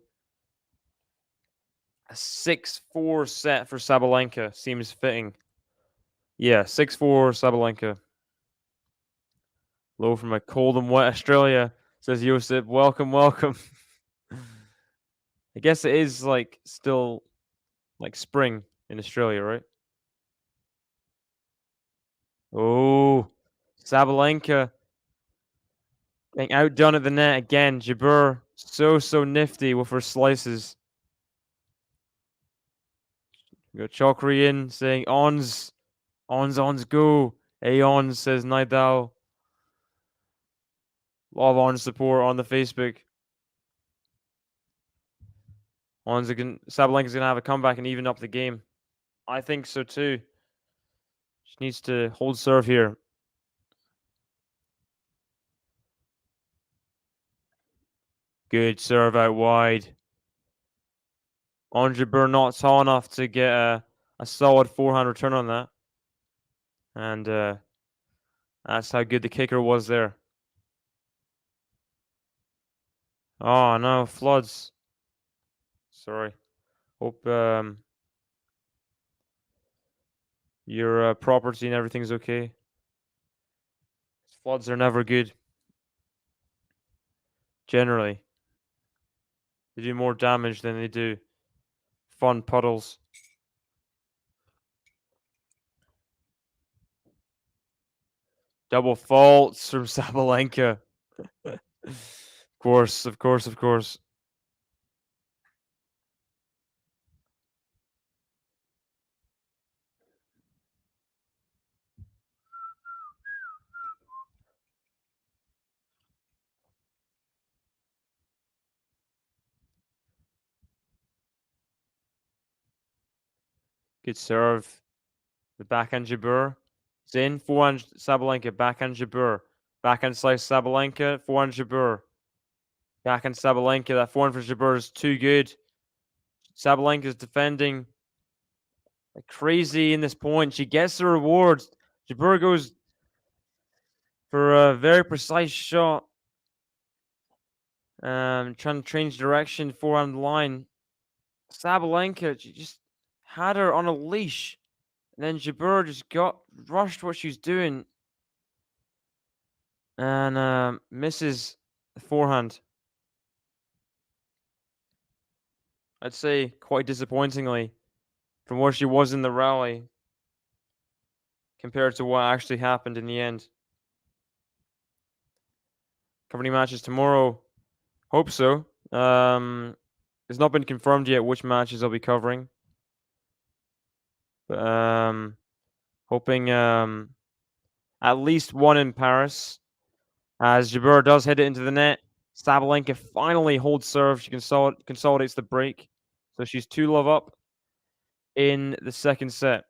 F: a 6-4 set for Sabalenka seems fitting. Yeah, 6-4 Sabalenka. Low from a cold and wet Australia, says Josip. Welcome, welcome. I guess it is like still like spring in Australia, right? Oh, Sabalenka getting outdone at the net again. JABEUR so nifty with her slices. We got Chokri in saying Ons, go. Aeon says Nidal. A lot of Ons support on the Facebook. Sabalenka's gonna have a comeback and even up the game. I think so too. She needs to hold serve here. Good serve out wide. Ons JABEUR not tall enough to get a solid forehand return on that. And that's how good the kicker was there. Oh no, floods. Sorry. Hope your property and everything's okay. Floods are never good. Generally. They do more damage than they do fun puddles. Double faults from Sabalenka. Of course. Good serve. The backhand JABEUR. It's in. Forehand Sabalenka. Backhand JABEUR. Backhand slice Sabalenka. Forehand JABEUR. Backhand Sabalenka. That forehand for JABEUR is too good. Sabalenka is defending like crazy in this point. She gets the reward. JABEUR goes for a very precise shot. Trying to change direction, forehand line. Sabalenka, she just had her on a leash. And then JABEUR just rushed what she was doing. And misses the forehand. I'd say quite disappointingly from where she was in the rally compared to what actually happened in the end. Covering matches tomorrow. Hope so. It's not been confirmed yet which matches I'll be covering. But hoping at least one in Paris. As JABEUR does hit it into the net. Sabalenka finally holds serve. She consolidates the break. So she's 2-love up in the second set.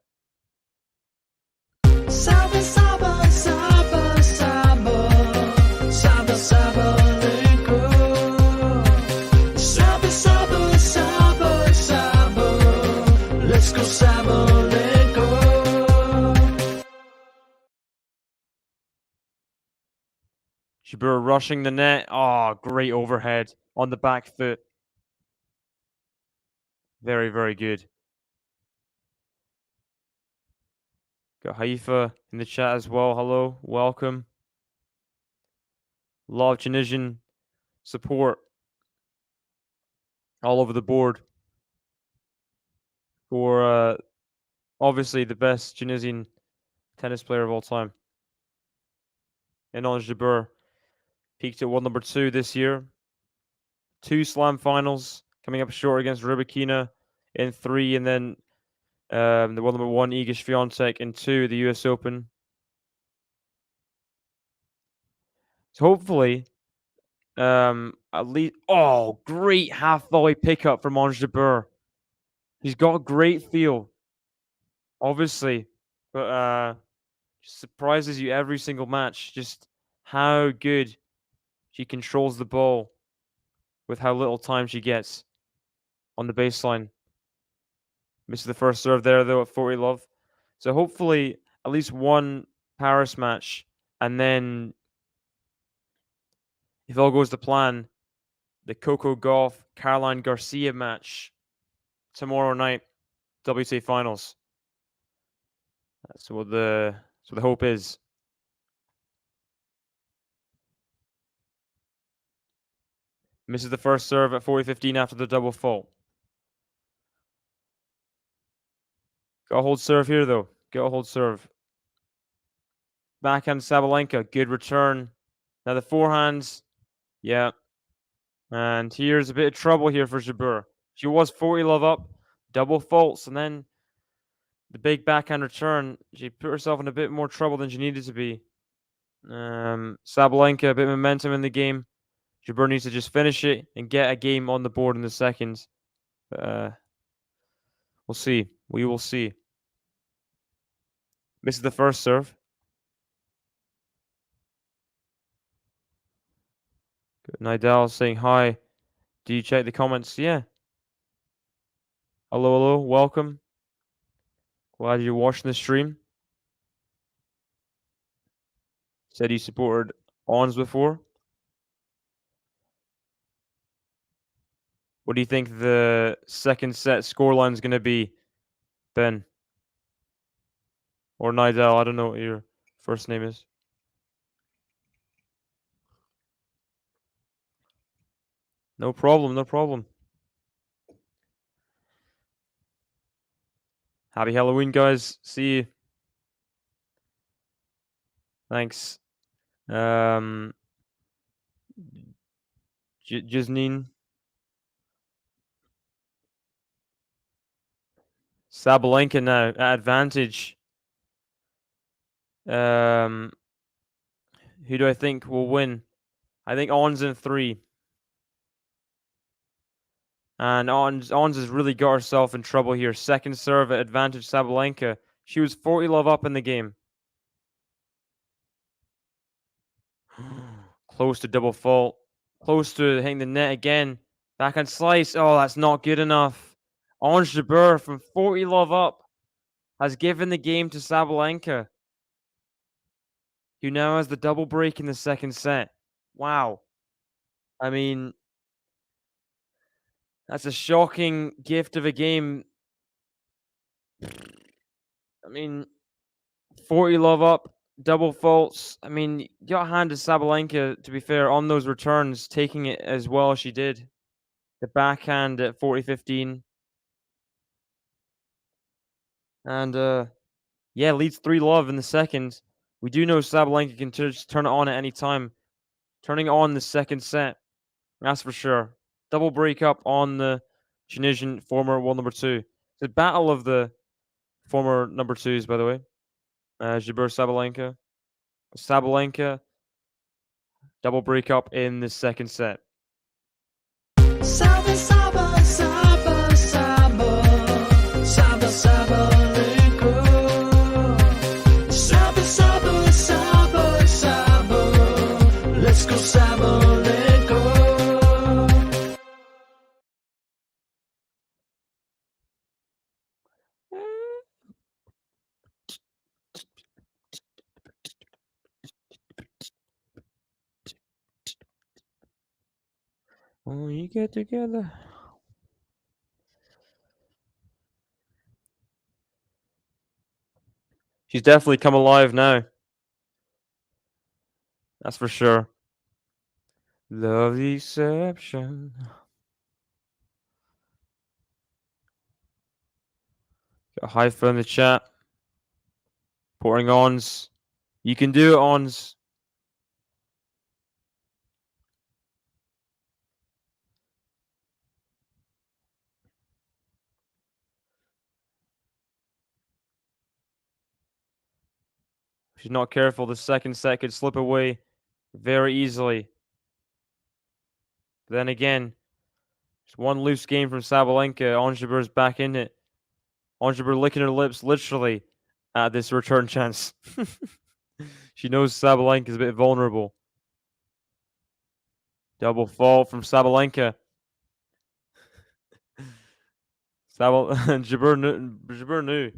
G: Saba, saba, saba, saba, saba, Sabalenka. Saba, saba, saba, saba, let's go Sabalenka.
F: JABEUR rushing the net. Oh, great overhead on the back foot. Very, very good. Got Haifa in the chat as well. Hello, welcome. A lot of Tunisian support all over the board for obviously the best Tunisian tennis player of all time. And Ons JABEUR peaked at world number 2 this year. 2 slam finals, coming up short against Rybakina in 3, and then the world number 1 Iga Swiatek in 2, the US Open. So hopefully, at least, great half volley pickup from Ons JABEUR. He's got a great feel, obviously, but just surprises you every single match. Just how good she controls the ball with how little time she gets on the baseline. Misses the first serve there, though, at 40-love. So hopefully, at least one Paris match, and then if all goes to plan, the Coco Gauff Caroline Garcia match tomorrow night, WTA Finals. That's what the hope is. Misses the first serve at 40-15 after the double fault. Got a hold serve here, though. Got a hold serve. Backhand Sabalenka, good return. Now the forehands, yeah. And here's a bit of trouble here for JABEUR. She was 40-love up, double faults, and then the big backhand return. She put herself in a bit more trouble than she needed to be. Sabalenka, a bit of momentum in the game. Jabeur needs to just finish it and get a game on the board in the second. We'll see. We will see. This is the first serve. Good. Nidal saying hi. Do you check the comments? Yeah. Hello, hello. Welcome. Glad you're watching the stream. Said you supported Ons before. What do you think the second set scoreline is going to be, Ben? Or Nidal? I don't know what your first name is. No problem, no problem. Happy Halloween, guys. See you. Thanks. Jisneen. Sabalenka now at advantage. Who do I think will win? I think Ons in 3. And Ons has really got herself in trouble here. Second serve at advantage Sabalenka. She was 40 love up in the game. Close to double fault. Close to hitting the net again. Backhand slice. Oh, that's not good enough. Ons JABEUR from 40 love up has given the game to Sabalenka, who now has the double break in the second set. Wow. I mean, that's a shocking gift of a game. I mean, 40 love up, double faults. I mean, you got handed Sabalenka, to be fair, on those returns, taking it as well as she did. The backhand at 40-15. And, yeah, leads 3 love in the second. We do know Sabalenka can just turn it on at any time. Turning on the second set, that's for sure. Double break up on the Tunisian former world number 2. It's a battle of the former number 2s, by the way. JABEUR Sabalenka. Sabalenka, double break up in the second set.
G: Saba, saba, saba, saba, saba, Sabalenka. Saba, saba, saba, saba, let's go Sabalenka.
F: When you get together. She's definitely come alive now. That's for sure. Love the exception. Got Haifa in the chat. Pouring Ons. You can do it, Ons. If she's not careful, the second set could slip away very easily. But then again, just one loose game from Sabalenka. Ons JABEUR's back in it. Ons JABEUR licking her lips, literally, at this return chance. She knows Sabalenka is a bit vulnerable. Double fault from Sabalenka. JABEUR knew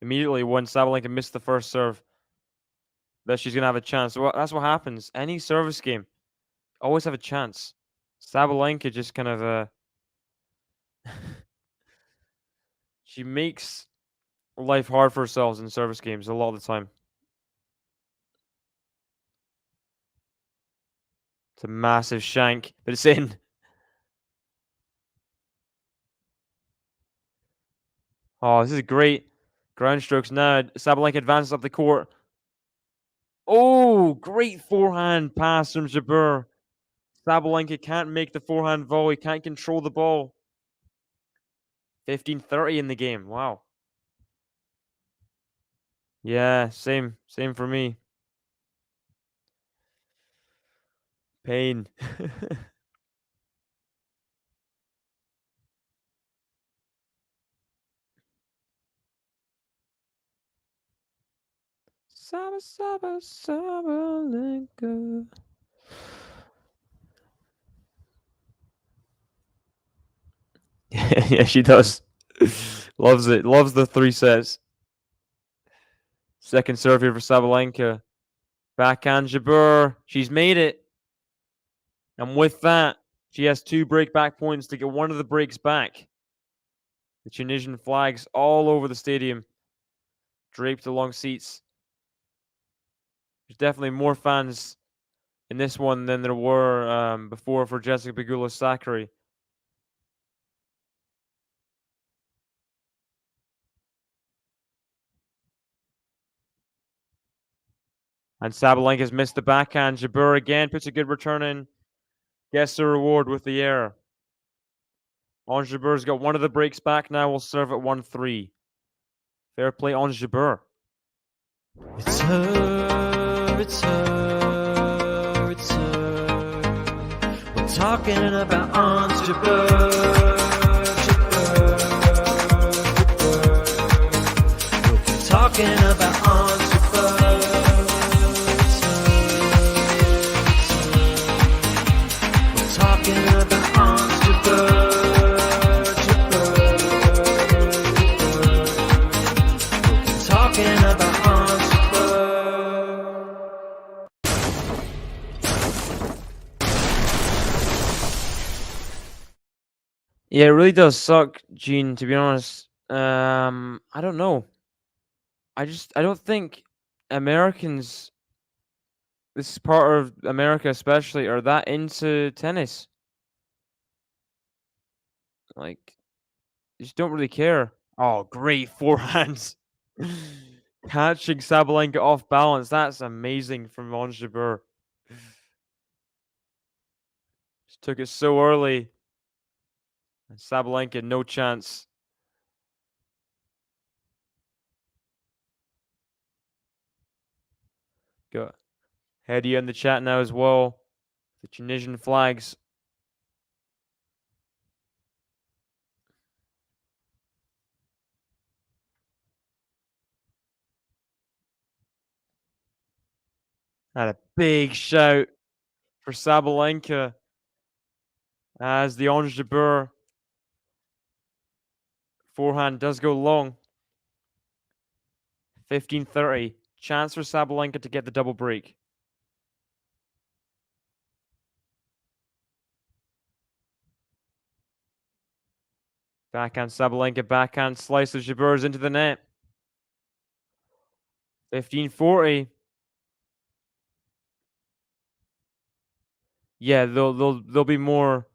F: immediately when Sabalenka missed the first serve that she's going to have a chance. Well, that's what happens. Any service game, always have a chance. Sabalenka just kind of she makes life hard for herself in service games a lot of the time. It's a massive shank, but it's in. Oh, this is great. Ground strokes now. Sabalenka advances up the court. Oh, great forehand pass from JABEUR. Sabalenka can't make the forehand volley, can't control the ball. 15-30 in the game. Wow. Yeah, same for me. Pain. Sabalenka. Yeah, she does. Loves it. Loves the 3 sets. Second serve here for Sabalenka. Backhand Jabeur. She's made it. And with that, she has 2 break back points to get one of the breaks back. The Tunisian flags all over the stadium, draped along seats. There's definitely more fans in this one than there were before for Jessica Pegula Sakkari. And Sabalenka's missed the backhand. Jabeur again puts a good return in. Gets the reward with the error. Ons Jabeur's got one of the breaks back now. We'll serve at 1-3. Fair play, Ons Jabeur.
G: It's her, it's her, it's her. We're talking about Ons JABEUR, JABEUR, JABEUR. We'll be talking about Ons JABEUR. It's her, it's her. We're talking about Ons JABEUR, JABEUR, JABEUR. We'll be talking about Ons JABEUR.
F: Yeah, it really does suck, Gene, to be honest. I don't know. I don't think Americans, this part of America especially, are that into tennis. Like, they just don't really care. Oh, great forehands. Catching Sabalenka off balance. That's amazing from Ons Jabeur. Just took it so early. And Sabalenka, no chance. Got Hedy in the chat now as well. The Tunisian flags. And a big shout for Sabalenka as the Ons Jabeur forehand does go long. 15-30. Chance for Sabalenka to get the double break. Backhand Sabalenka, backhand slice of Jabeur's into the net. 15-40. Yeah, there'll be more.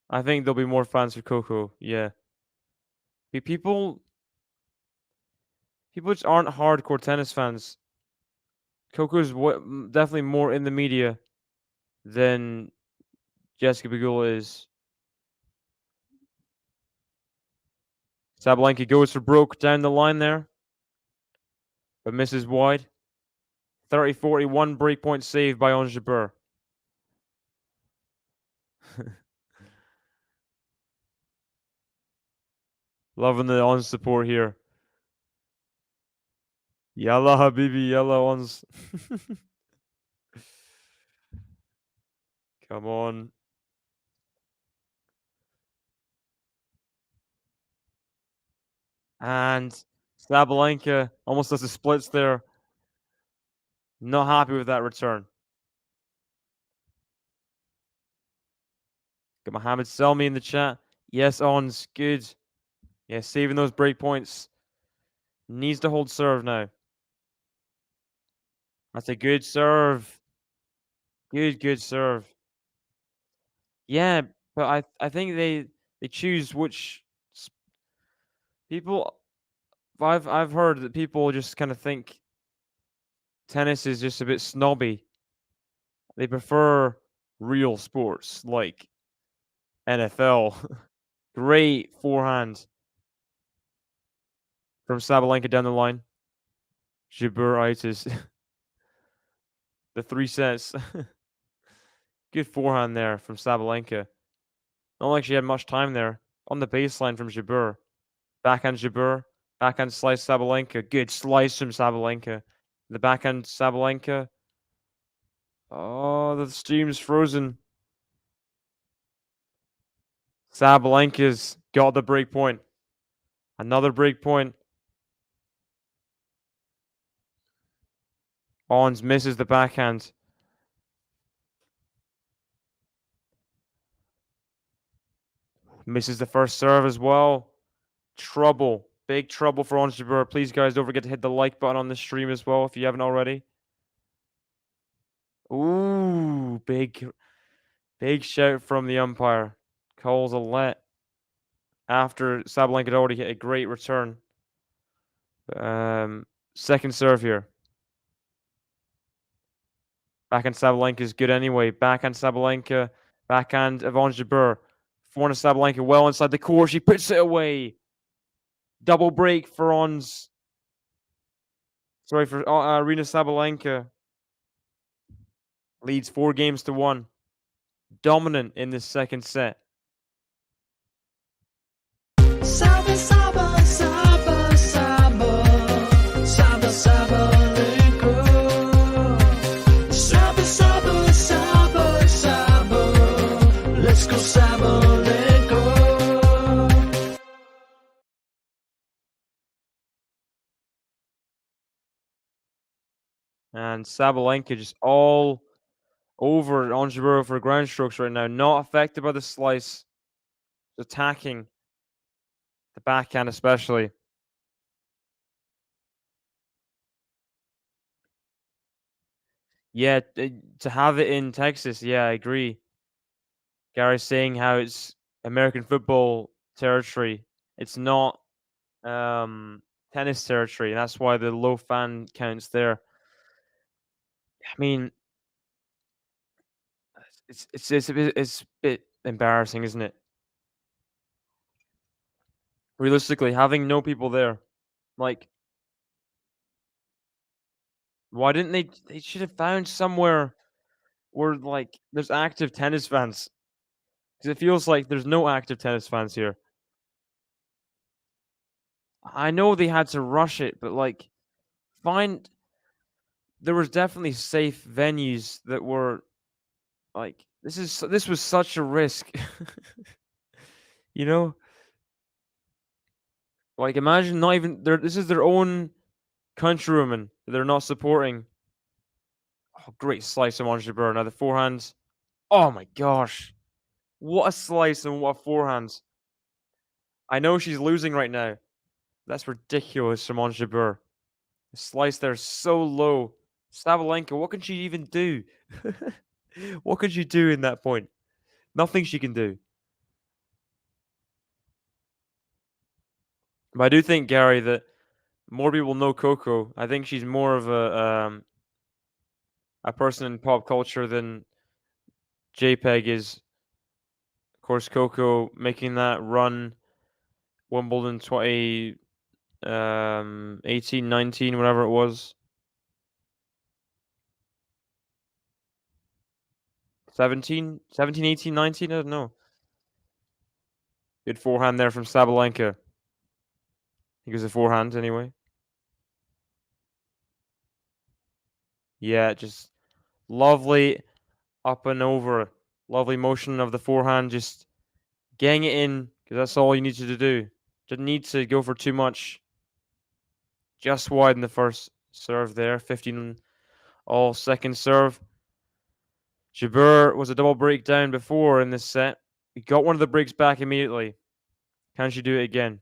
F: I think there'll be more fans for Coco. Yeah. People just aren't hardcore tennis fans. Coco's definitely more in the media than Jessica Pegula is. Sabalenka goes for broke down the line there, but misses wide. 30-41 breakpoint save by Ons Jabeur. Loving the Ons support here. Yalla Habibi, yalla Ons. Come on. And Sabalenka almost does the splits there. Not happy with that return. Got Mohamed Selmi in the chat. Yes, Ons, good. Yeah, saving those break points. Needs to hold serve now. That's a good serve. Good serve. Yeah, but I think they choose which people. I've heard that people just kind of think tennis is just a bit snobby. They prefer real sports like NFL. Great forehand from Sabalenka down the line. Jabeuritis. The 3 sets. Good forehand there from Sabalenka. Not like she had much time there. On the baseline from Jabeur. Backhand Jabeur. Backhand slice Sabalenka. Good slice from Sabalenka. The backhand Sabalenka. Oh, the stream's frozen. Sabalenka's got the break point. Another break point. Ons misses the backhand. Misses the first serve as well. Trouble. Big trouble for Ons JABEUR. Please, guys, don't forget to hit the like button on the stream as well if you haven't already. Ooh, big shout from the umpire. Calls a let after Sabalenka had already hit a great return. Second serve here. Backhand Sabalenka is good anyway. Backhand Sabalenka. Backhand of Ons JABEUR. Forehand Sabalenka well inside the court. She puts it away. Double break for Ons. Sorry, for Aryna Sabalenka. Leads 4-1. Dominant in this second set.
G: Saba, saba, saba, saba. Saba, Sabalenka. Saba, saba, saba, saba. Let's go, Sabalenka.
F: And Sabalenka just all over Ons JABEUR for ground strokes right now. Not affected by the slice. Attacking the backhand especially. Yeah, to have it in Texas, yeah, I agree. Gary's saying how it's American football territory. It's not tennis territory. That's why the low fan counts there. I mean, it's a bit embarrassing, isn't it? Realistically, having no people there, like, why didn't they? They should have found somewhere where like there's active tennis fans. Because it feels like there's no active tennis fans here. I know they had to rush it, but like, find there was definitely safe venues that were like this was such a risk. You know? Like, imagine not even this is their own countrywomen that they're not supporting. Oh, great slice from Ons JABEUR. Now the forehands. Oh my gosh. What a slice and what a forehand. I know she's losing right now. That's ridiculous from Ons JABEUR. The slice there so low. Sabalenka, what can she even do? What can she do in that point? Nothing she can do. But I do think, Gary, that more people know Coco. I think she's more of a person in pop culture than JPEG is. Of course, Coco making that run, Wimbledon 2018, 19, whatever it was. 17, 18, 19, I don't know. Good forehand there from Sabalenka. I think it was a forehand anyway. Yeah, just lovely up and over. Lovely motion of the forehand, just getting it in, because that's all you needed to do. Didn't need to go for too much. Just wide in the first serve there. 15 all second serve. JABEUR was a double breakdown before in this set. He got one of the breaks back immediately. Can she do it again?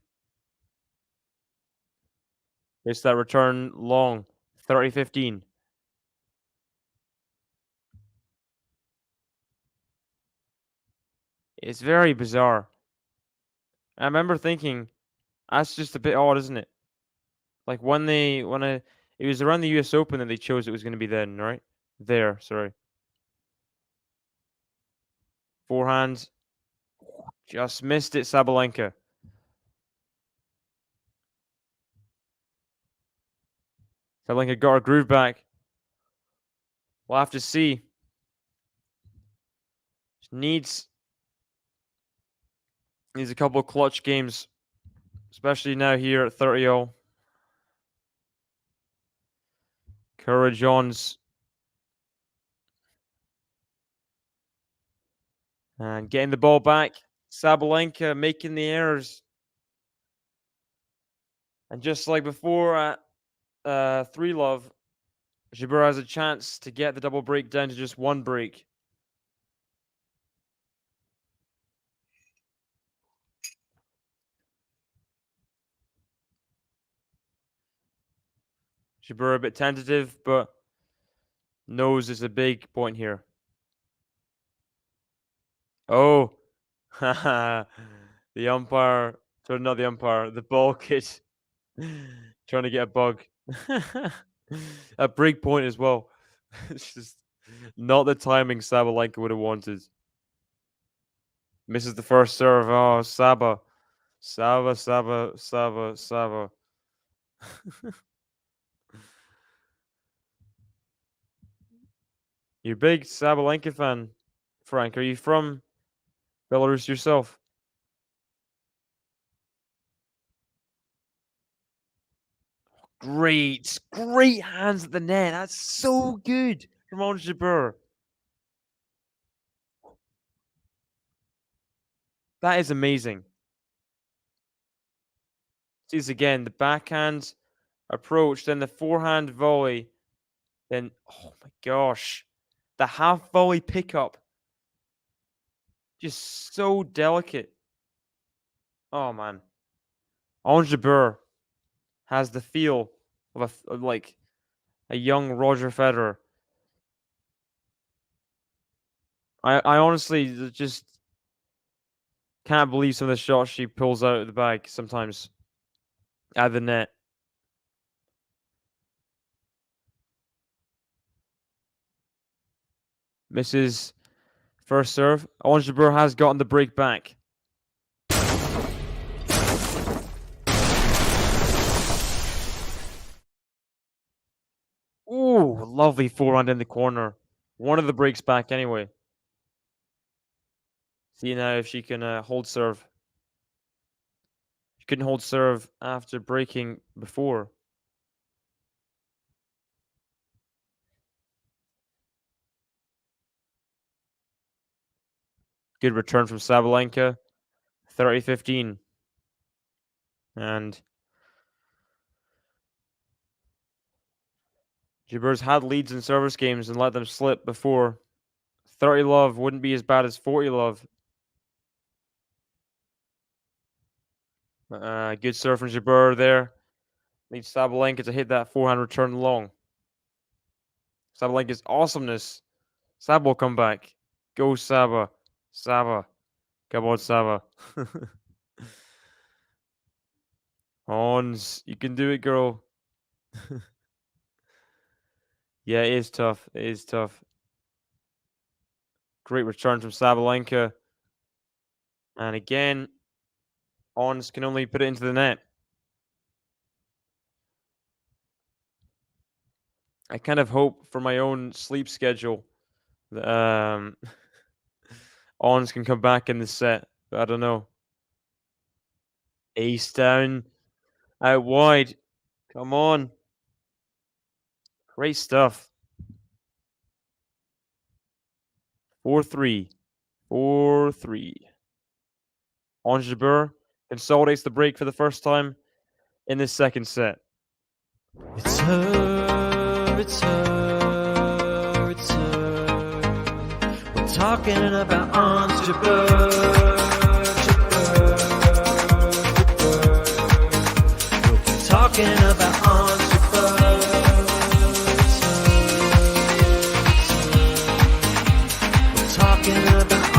F: It's that return long. 30-15. It's very bizarre. I remember thinking, that's just a bit odd, isn't it? Like it was around the US Open that they chose it was going to be then, right? There, sorry. Forehand. Just missed it, Sabalenka. Sabalenka got her groove back. We'll have to see. She needs a couple of clutch games, especially now here at 30-0. Courage Ons. And getting the ball back. Sabalenka making the errors. And just like before at 3-love, Jabeur has a chance to get the double break down to just one break. Jabeur a bit tentative, but knows it's a big point here. Oh, the umpire, sorry, not the umpire, the ball kid trying to get a bug. A break point as well. It's just not the timing Sabalenka would have wanted. Misses the first serve. Oh, Saba. You're a big Sabalenka fan, Frank. Are you from Belarus yourself? Great hands at the net. That's so good from Ons JABEUR. That is amazing. See this again. The backhand approach, then the forehand volley, then oh my gosh, the half volley pickup. Just so delicate. Oh man, Ons JABEUR has the feel of like a young Roger Federer. I honestly just can't believe some of the shots she pulls out of the bag sometimes at the net. Misses first serve. Ons JABEUR has gotten the break back. Ooh, lovely forehand in the corner. One of the breaks back anyway. See now if she can hold serve. She couldn't hold serve after breaking before. Good return from Sabalenka. 30-15. And Jabeur's had leads in service games and let them slip before. 30-love wouldn't be as bad as 40-love. Good serve from Jabeur there. Needs Sabalenka to hit that forehand return long. Sabalenka's awesomeness. Saba will come back. Go Saba. Saba. Come on, Saba. Ons, you can do it, girl. Yeah, it is tough. It is tough. Great return from Sabalenka. And again, Ons can only put it into the net. I kind of hope for my own sleep schedule that Ons can come back in the set, but I don't know. Ace down, out wide. Come on. Great stuff. 4-3. 4-3. Ons JABEUR consolidates the break for the first time in this second set.
G: It's her, it's her, it's her. We're talking about Ons JABEUR, JABEUR, JABEUR. We'll be talking about Ons JABEUR. It's her, it's her.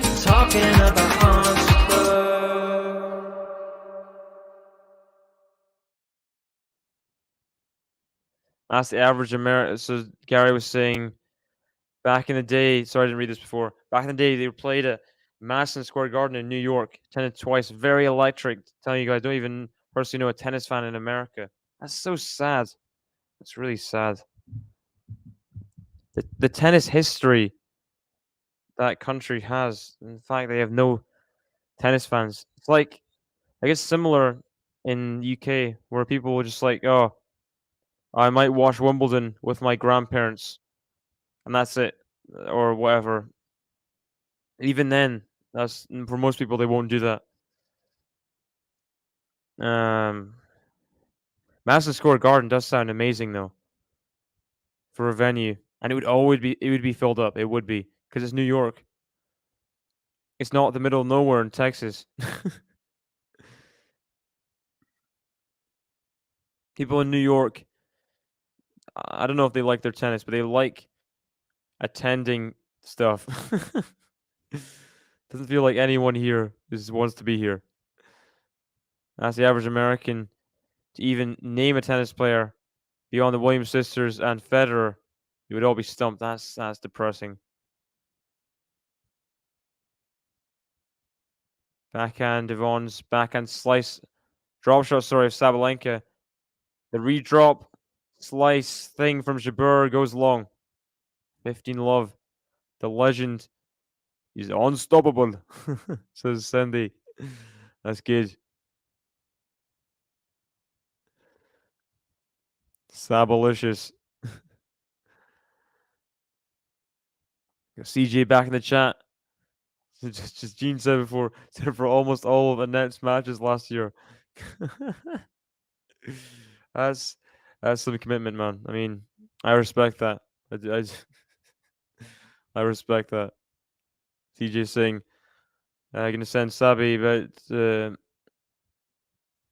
G: We're talking about Ons JABEUR.
F: That's the average American. So Gary was saying back in the day, sorry I didn't read this before. Back in the day, they played at Madison Square Garden in New York. Attended twice. Very electric. Telling you guys, don't even personally know a tennis fan in America. That's so sad. It's really sad. The tennis history that country has, and the fact they have no tennis fans. It's like, I guess, similar in UK where people were just like, oh, I might watch Wimbledon with my grandparents, and that's it, or whatever. Even then, that's for most people they won't do that. Madison Square Garden does sound amazing though for a venue, and it would be filled up. It would be because it's New York. It's not the middle of nowhere in Texas. People in New York, I don't know if they like their tennis, but they like attending stuff. Doesn't feel like anyone here wants to be here. That's the average American to even name a tennis player beyond the Williams sisters and Federer. You would all be stumped. That's depressing. Backhand of Ons, backhand slice, drop shot. Sorry, of Sabalenka. The redrop slice thing from Jabeur goes long. 15-love. The legend is unstoppable, says Cindy. That's good. Sabalicious. CJ back in the chat. Just Gene said before, said for almost all of Annette's matches last year. that's some commitment, man. I mean, I respect that. I respect that. CJ saying, gonna send Sabi about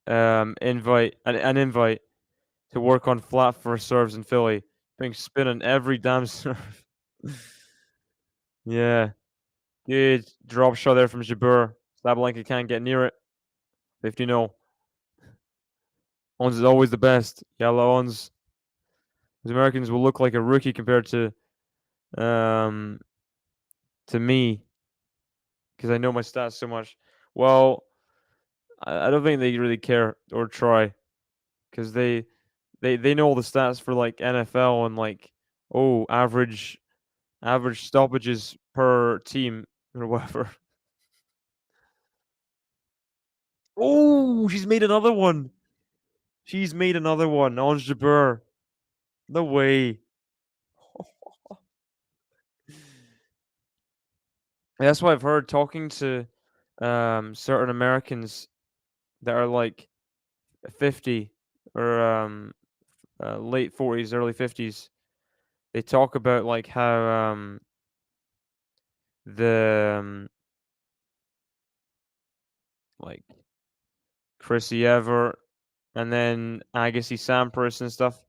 F: an invite to work on flat first serves in Philly. Being spin on every damn serve. Yeah. Good drop shot there from Jabeur. Sabalenka can't get near it. 50-0. Ons is always the best. Yellow Ons. The Americans will look like a rookie compared to me because I know my stats so much. Well, I don't think they really care or try because they know all the stats for like NFL and like average stoppages per team or whatever. Oh, she's made another one. She's made another one. Ons JABEUR. No way. That's what I've heard talking to certain Americans that are like 50 or late 40s, early 50s. They talk about like how the like Chrissy Evert and then Agassi Sampras and stuff.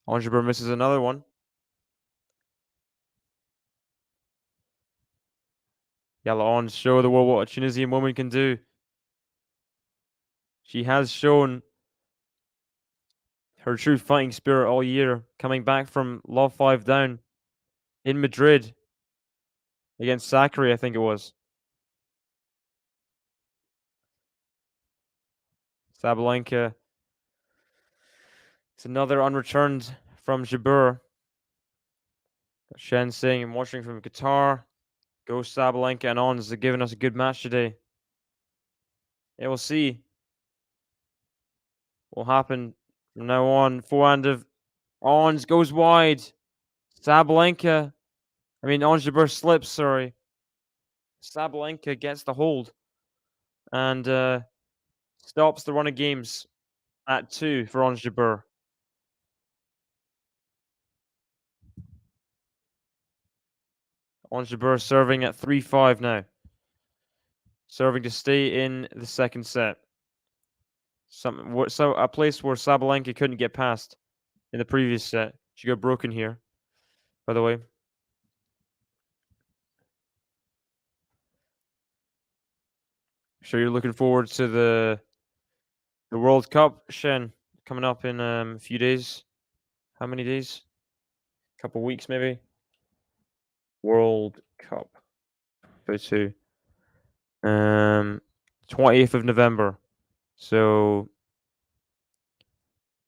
F: Ons JABEUR misses another one. Yellow Ons show the world what a Tunisian woman can do. She has shown her true fighting spirit all year, coming back from love 5 down in Madrid against Sakari, I think it was. Sabalenka. It's another unreturned from JABEUR. Shen saying, I'm watching from Qatar. Go Sabalenka and Ons are giving us a good match today. Yeah, we'll see what will happen from now on. Forehand of Ons goes wide. Ons JABEUR slips, sorry. Sabalenka gets the hold and stops the run of games at 2 for Ons JABEUR. Ons JABEUR serving at 3-5 now. Serving to stay in the second set. So a place where Sabalenka couldn't get past in the previous set. She got broken here, by the way. Sure you're looking forward to the World Cup, Shen, coming up in a few days. How many days? A couple weeks, maybe. World Cup. 22. 28th of November. So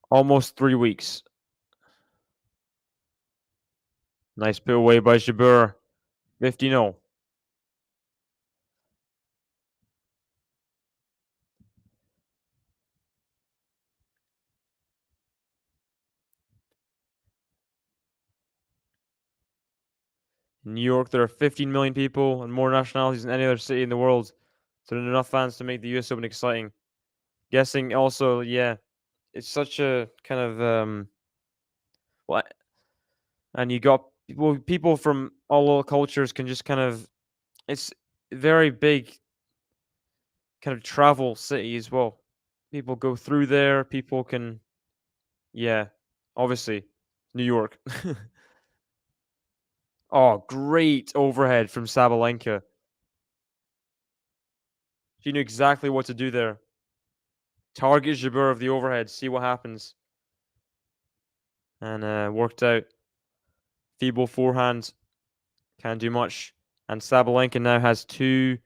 F: almost 3 weeks. Nice put away by Jabeur. 50-0. In New York, there are 15 million people and more nationalities than any other city in the world. So there are enough fans to make the US Open exciting. Guessing also, yeah, it's such a kind of well, and you got people from all cultures can just kind of, it's a very big kind of travel city as well. People go through there. People can, yeah, obviously, New York. Oh, great overhead from Sabalenka. She knew exactly what to do there. Target Jabeur of the overhead, see what happens. And worked out. Feeble forehand. Can't do much. And Sabalenka now has 2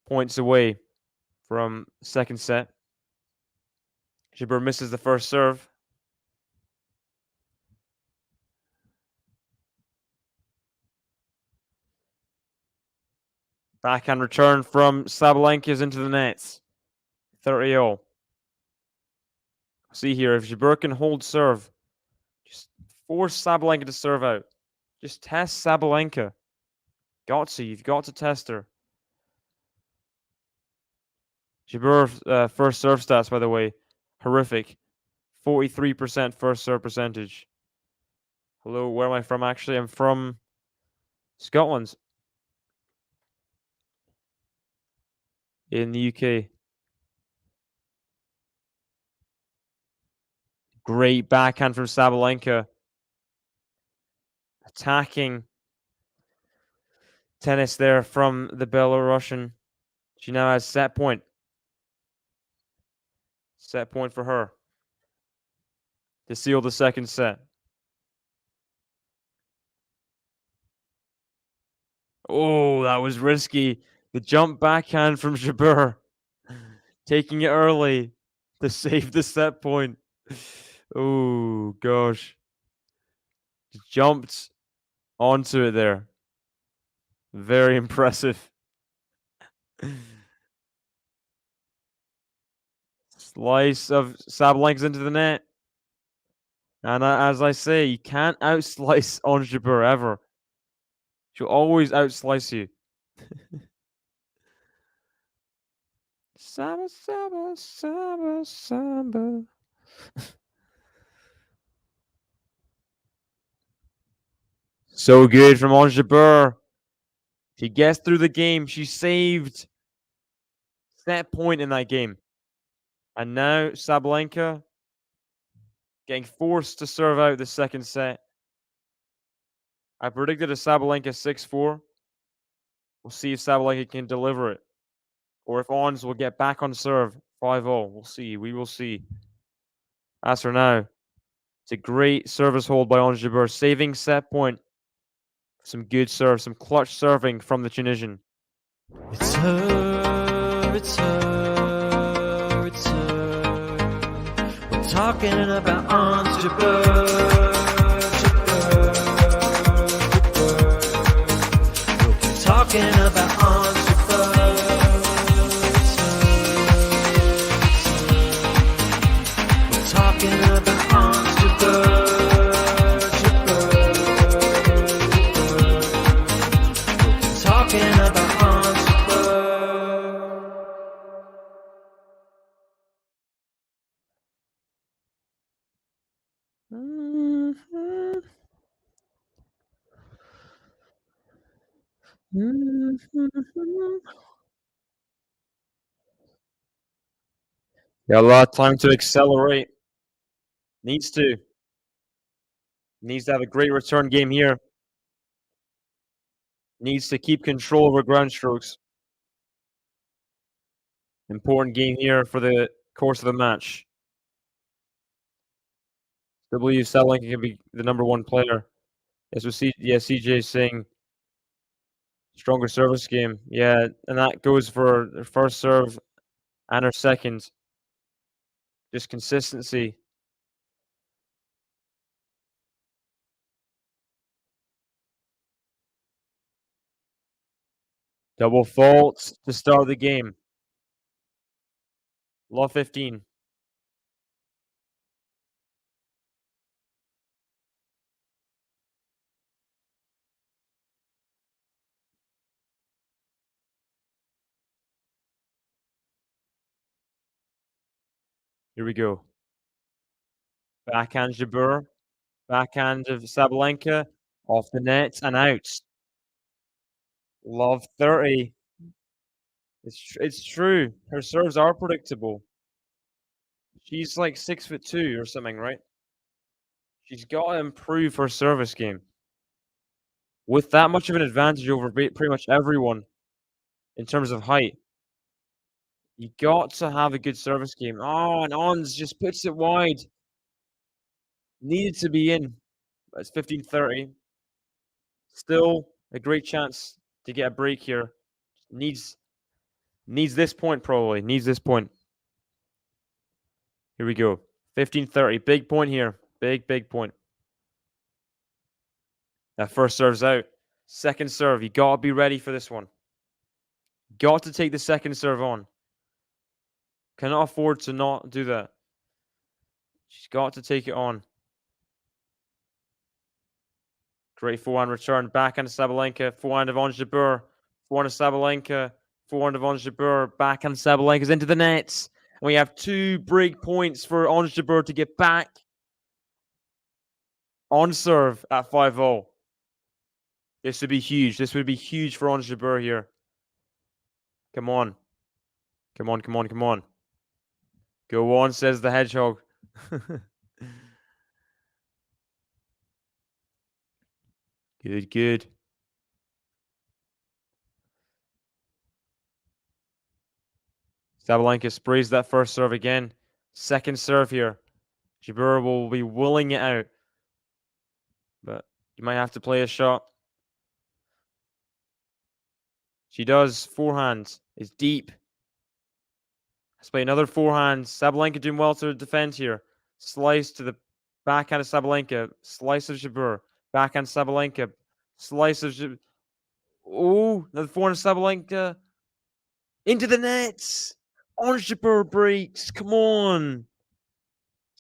F: points away from second set. Jabeur misses the first serve. Backhand return from Sabalenka's into the nets. 30-0. See here, if Jabeur can hold serve, just force Sabalenka to serve out. Just test Sabalenka. You've got to test her. Jabeur first serve stats, by the way, horrific. 43% first serve percentage. Hello, where am I from? Actually, I'm from Scotland. In the UK. Great backhand from Sabalenka. Attacking tennis there from the Belarusian. She now has set point. Set point for her to seal the second set. Oh, that was risky. The jump backhand from Jabeur. Taking it early to save the set point. Oh, gosh. Jumped onto it there. Very impressive. Slice of Sabalenka's into the net. And as I say, you can't outslice Ons JABEUR ever. She'll always outslice you. Samba, samba, samba, samba. So good from Ons JABEUR. She gets through the game. She saved set point in that game. And now Sabalenka getting forced to serve out the second set. I predicted a Sabalenka 6-4. We'll see if Sabalenka can deliver it. Or if Ons will get back on serve 5-0. We'll see. We will see. As for now, it's a great service hold by Ons JABEUR, saving set point. Some good serve, some clutch serving from the Tunisian.
G: It's her, it's her, it's her. We're talking about Ons JABEUR, JABEUR, JABEUR. We'll keep talking about Ons JABEUR. It's her, it's her. We're talking about Ons JABEUR.
F: Got a lot of time to accelerate. Needs to have a great return game here. Needs to keep control over ground strokes. Important game here for the course of the match. I believe Sabalenka can be the number one player. As we see, CJ is saying Stronger service game. Yeah, and that goes for her first serve and her second. Just consistency. Double faults to start the game. Love 15. Here we go. Backhand Jabeur. Backhand of Sabalenka. Off the net and out. Love 30. It's true. Her serves are predictable. She's like 6'2" or something, right? She's got to improve her service game. With that much of an advantage over pretty much everyone in terms of height, you got to have a good service game. Oh, and Ons just puts it wide. Needed to be in. It's 15-30. Still a great chance to get a break here. Needs this point probably. Needs this point. Here we go. 15-30. Big point here. Big point. That first serve's out. Second serve. You got to be ready for this one. Got to take the second serve on. Cannot afford to not do that. She's got to take it on. Great forehand return. Backhand of Sabalenka. Forehand of Ons JABEUR. Forehand of Sabalenka. Forehand of Ons JABEUR. Backhand of Sabalenka's into the nets. And we have 2 break points for Ons JABEUR to get back on serve at 5-0. This would be huge. This would be huge for Ons JABEUR here. Come on. Come on. Go on, says the hedgehog. Good. Sabalenka sprays that first serve again. Second serve here. JABEUR will be willing it out. But you might have to play a shot. She does. Forehand is deep. Let's play another forehand. Sabalenka doing well to defend here. Slice to the backhand of Sabalenka. Slice of JABEUR. Backhand Sabalenka. Slice of JABEUR. Oh, another forehand of Sabalenka. Into the nets. Ons JABEUR breaks. Come on.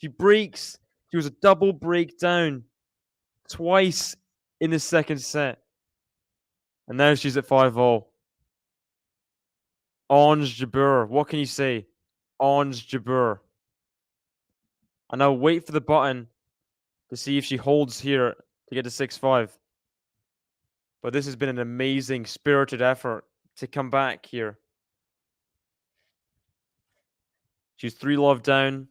F: She breaks. She was a double breakdown twice in the second set. And now she's at 5-0. Ons JABEUR. What can you say? Ons JABEUR. And I'll wait for the button to see if she holds here to get to 6-5. But this has been an amazing, spirited effort to come back here. She's 3-love down,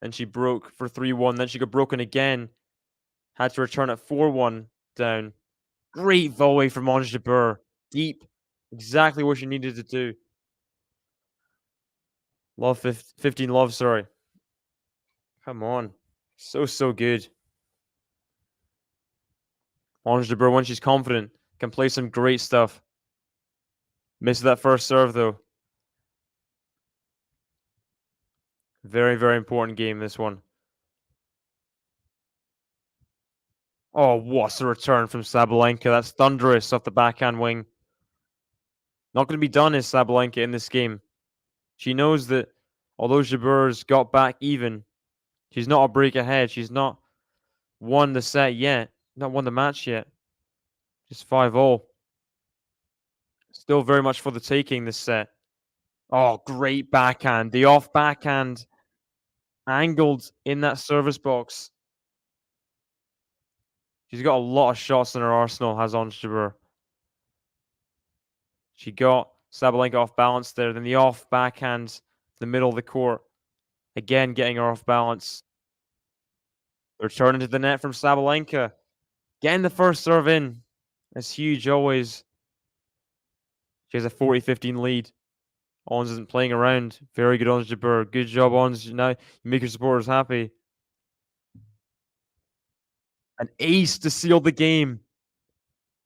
F: and she broke for 3-1. Then she got broken again. Had to return at 4-1 down. Great volley from Ons JABEUR. Deep. Exactly what she needed to do. Love 15 love, sorry. Come on. So good. Ons JABEUR, when she's confident, can play some great stuff. Missed that first serve, though. Very important game, this one. Oh, what's a return from Sabalenka. That's thunderous off the backhand wing. Not going to be done is Sabalenka in this game. She knows that although JABEUR's got back even, she's not a break ahead. She's not won the set yet. Not won the match yet. Just 5-0. Still very much for the taking this set. Oh, great backhand. The off backhand angled in that service box. She's got a lot of shots in her arsenal, has Ons JABEUR. She got Sabalenka off balance there. Then the off backhand to the middle of the court. Again, getting her off balance. Returning to the net from Sabalenka. Getting the first serve in. That's huge always. She has a 40-15 lead. Ons isn't playing around. Very good, Ons JABEUR. Good job, Ons. Now you make your supporters happy. An ace to seal the game.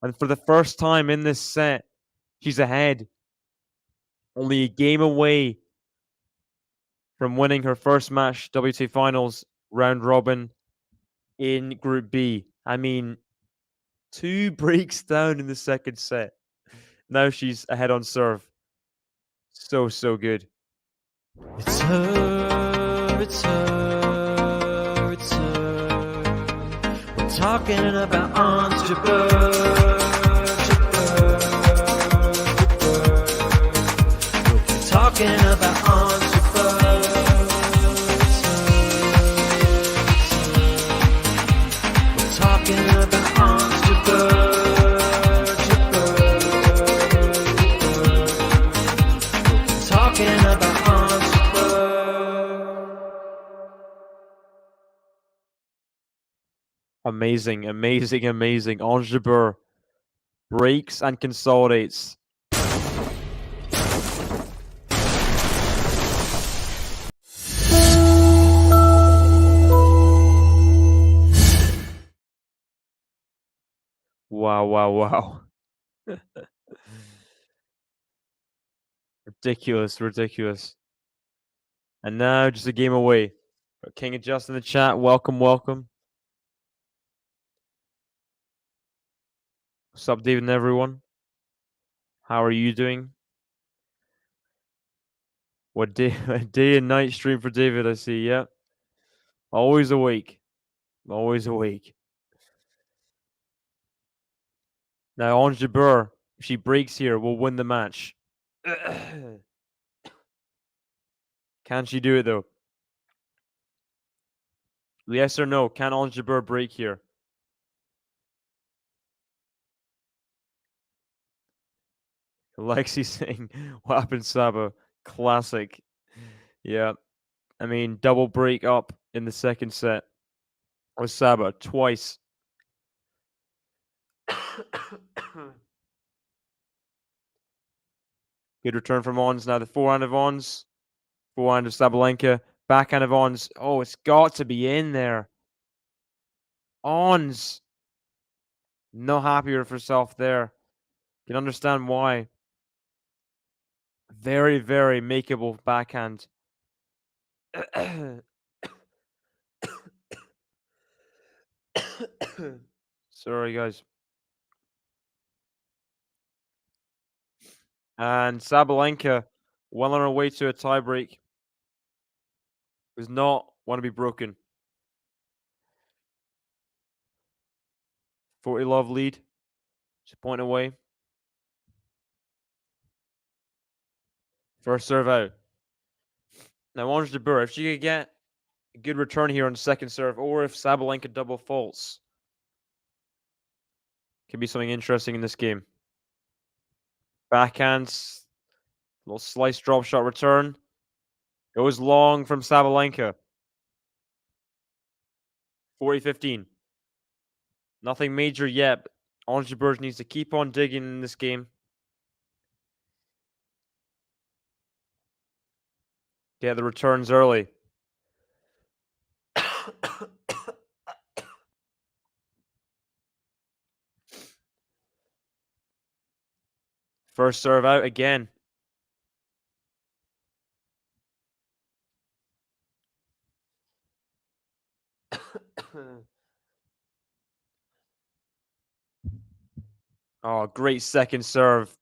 F: And for the first time in this set, she's ahead. Only a game away from winning her first match, WTA Finals round robin in Group B. I mean, 2 breaks down in the second set. Now she's ahead on serve. So good.
G: It's her, it's her, it's her. We're talking about Ons JABEUR, JABEUR, JABEUR. We'll be talking about Ons JABEUR. It's her, it's her. We're talking about Ons JABEUR, JABEUR, JABEUR. We'll be talking about Ons JABEUR.
F: Amazing. Ons JABEUR breaks and consolidates. Wow. Ridiculous. And now just a game away. King of Just in the chat. Welcome. What's up, David and everyone? How are you doing? What day and night stream for David, I see. Yeah. Always awake. Now, Ons JABEUR, if she breaks here, will win the match. Can she do it, though? Yes or no? Can Ons JABEUR break here? Lexi saying, what happened, Saba? Classic. Yeah. I mean, double break up in the second set with Saba twice. Good return from Ons. Now the forehand of Ons. Forehand of Sabalenka. Backhand of Ons. Oh, it's got to be in there. Ons. No happier with herself there. Can understand why. Very makeable backhand. Sorry, guys. And Sabalenka, well on her way to a tiebreak, does not want to be broken. 40 love lead. Just a point away. First serve out. Now, Ons JABEUR, if she could get a good return here on second serve, or if Sabalenka double faults, could be something interesting in this game. Backhands, little slice drop shot return. Goes long from Sabalenka. 40-15. Nothing major yet. Ons JABEUR needs to keep on digging in this game. Get the returns early. First serve out again. Oh, great second serve.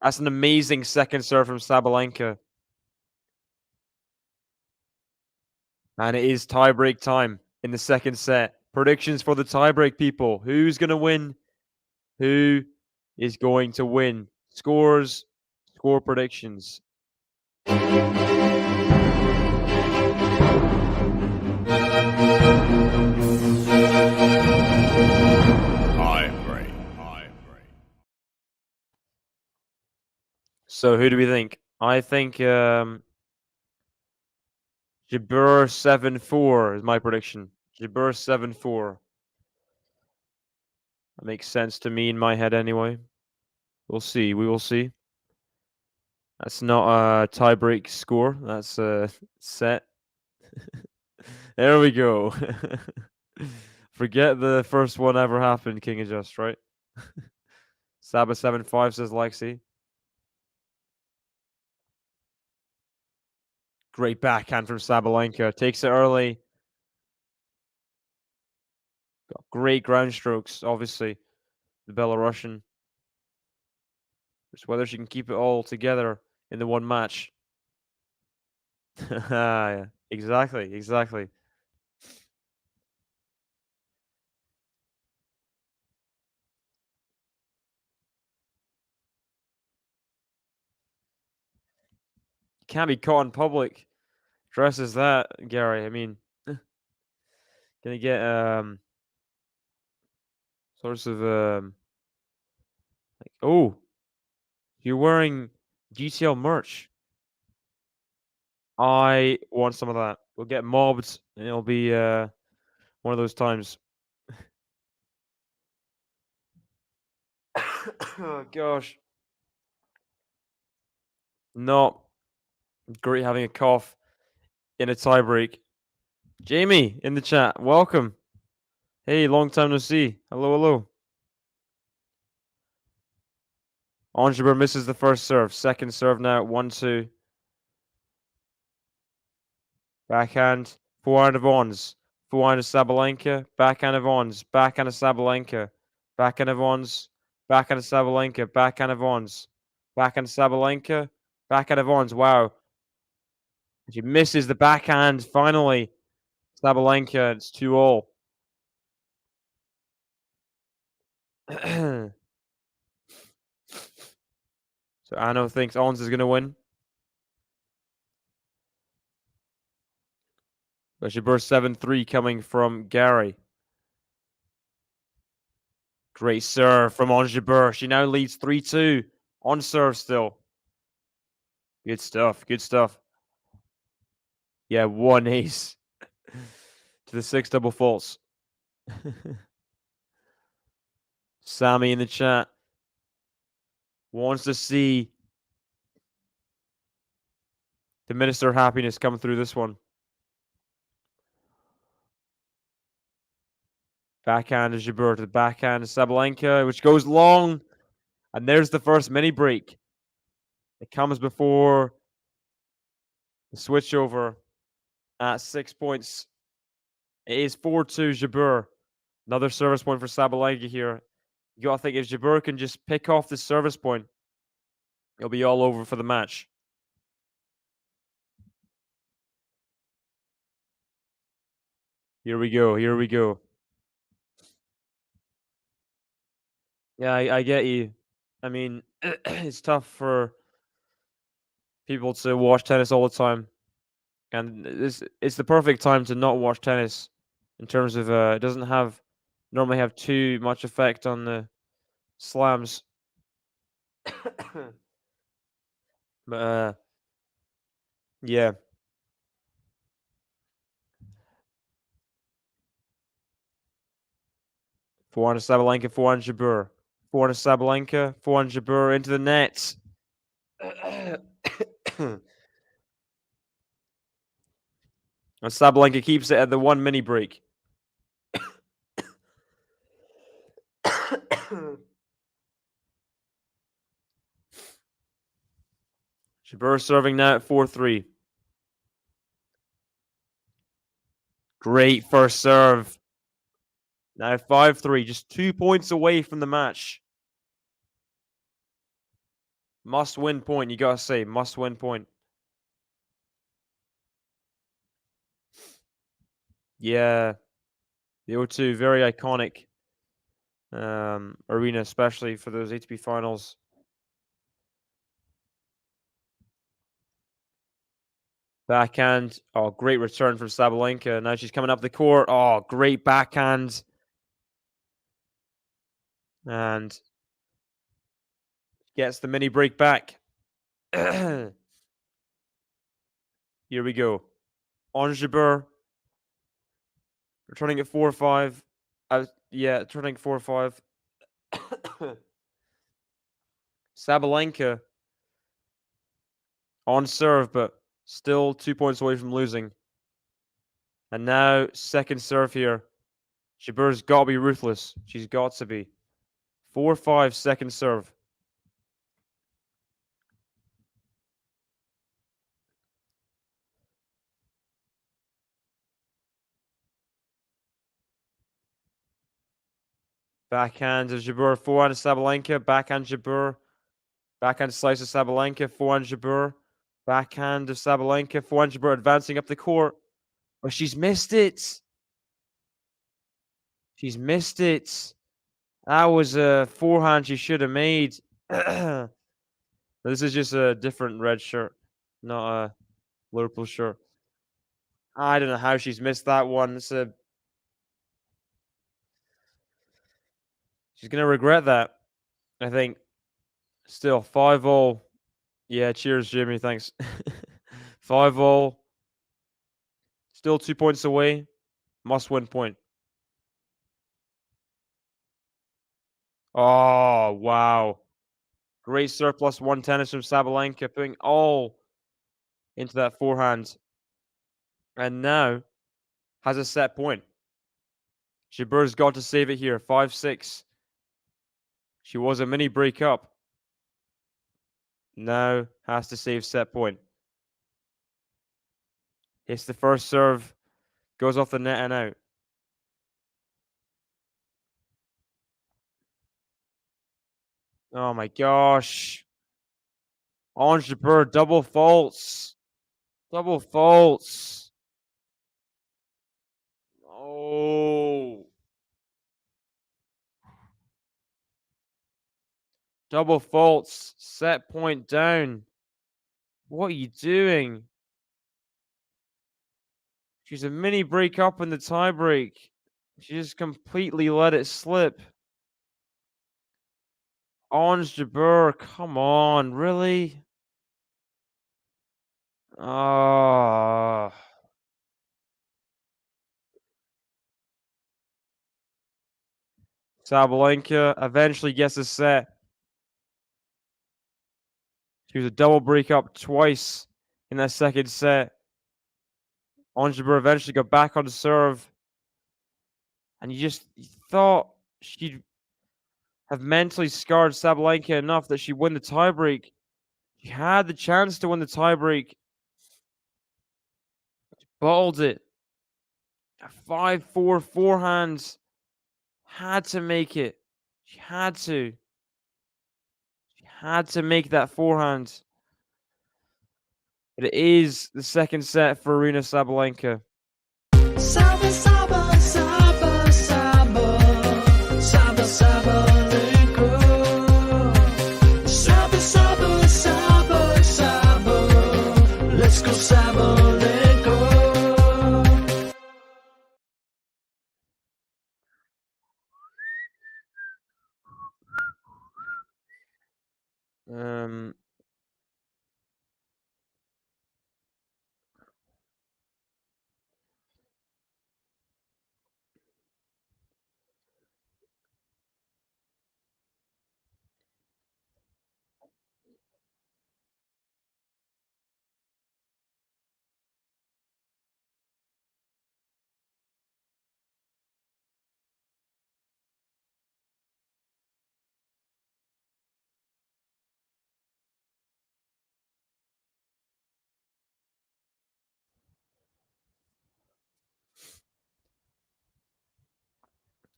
F: That's an amazing second serve from Sabalenka. And it is tiebreak time in the second set. Predictions for the tiebreak, people. Who's going to win? Who is going to win? Scores, score predictions. So who do we think? I think JABEUR 7-4 is my prediction. JABEUR 7-4. That makes sense to me in my head anyway. We'll see. We will see. That's not a tiebreak score. That's a set. There we go. Forget the first one ever happened, King of Just, right? Saba 7-5, says Lexi. Great backhand from Sabalenka. Takes it early. Got great ground strokes, obviously. The Belarusian. Just whether she can keep it all together in the one match. Yeah, exactly. Can't be caught in public dressed as that, Gary. I mean, gonna get sorts of like, oh, you're wearing GTL merch. I want some of that. We'll get mobbed, and it'll be one of those times. Oh gosh, not great having a cough in a tiebreak. Jamie in the chat, welcome. Hey, long time no see. Hello. Ons JABEUR misses the first serve. Second serve now, 1-2. Backhand, forehand of Ons. Forehand of Sabalenka. Backhand of Ons. Backhand of Sabalenka. Backhand of Ons. Backhand of Sabalenka. Backhand of Ons. Backhand of Sabalenka. Backhand of Ons. Wow. She misses the backhand finally. Sabalenka, it's 2-all. So Anno thinks Ons is going to win. But JABEUR 7-3 coming from Gary. Great serve from Ons JABEUR. She now leads 3-2 on serve still. Good stuff. Yeah, one ace to the 6 double faults. Sammy in the chat wants to see the Minister of Happiness come through this one. Backhand of JABEUR to the backhand of Sabalenka, which goes long. And there's the first mini break. It comes before the switch over at 6 points. It is 4-2 JABEUR. Another service point for Sabalenka here. You got to think if JABEUR can just pick off this service point, it'll be all over for the match. Here we go. Yeah, I get you. I mean, it's tough for people to watch tennis all the time. And it's the perfect time to not watch tennis in terms of it doesn't normally have too much effect on the slams. But yeah. Forehand Sabalenka, forehand JABEUR. Forehand Sabalenka, forehand JABEUR into the net. And Sabalenka keeps it at the 1 mini break. JABEUR serving now at 4-3. Great first serve. Now 5-3, just 2 points away from the match. Must win point, you gotta say. Must win point. Yeah. The O2, very iconic arena, especially for those ATP finals. Backhand. Oh, great return from Sabalenka. Now she's coming up the court. Oh, great backhand. And gets the mini break back. Here we go. Ons JABEUR. Returning at 4-5. Turning 4-5. Sabalenka on serve, but still 2 points away from losing. And now, second serve here. JABEUR's got to be ruthless. She's got to be. 4-5 second serve. Backhand of Jabeur, forehand of Sabalenka, backhand Jabeur, backhand slice of Sabalenka, forehand Jabeur, backhand of Sabalenka, forehand Jabeur advancing up the court. Oh, she's missed it. She's missed it. That was a forehand she should have made. This is just a different red shirt, not a Liverpool shirt. I don't know how she's missed that one. She's going to regret that, I think. Still, 5-0. Yeah, cheers, Jimmy. Thanks. 5-0. Still 2 points away. Must win point. Oh, wow. Great surplus one tennis from Sabalenka, putting all into that forehand. And now has a set point. Jabeur's got to save it here. 5-6. She was a mini break up. Now has to save set point. Hits the first serve. Goes off the net and out. Oh my gosh. Ons JABEUR, double faults. Double faults. Oh. Double faults. Set point down. What are you doing? She's a mini break up in the tiebreak. She just completely let it slip. Ons JABEUR, come on, really? Oh. Sabalenka eventually gets a set. She was a double break up twice in that second set. Ons JABEUR eventually got back on the serve. And you thought she'd have mentally scarred Sabalenka enough that she'd win the tiebreak. She had the chance to win the tiebreak. Bottled it. A 5-4 forehand. Had to make it. She had to. She had to make that forehand. But it is the second set for Aryna Sabalenka.
G: Saba, saba, saba, saba, saba, Sabalenka. Saba, saba, saba, saba, let's go Sabalenka.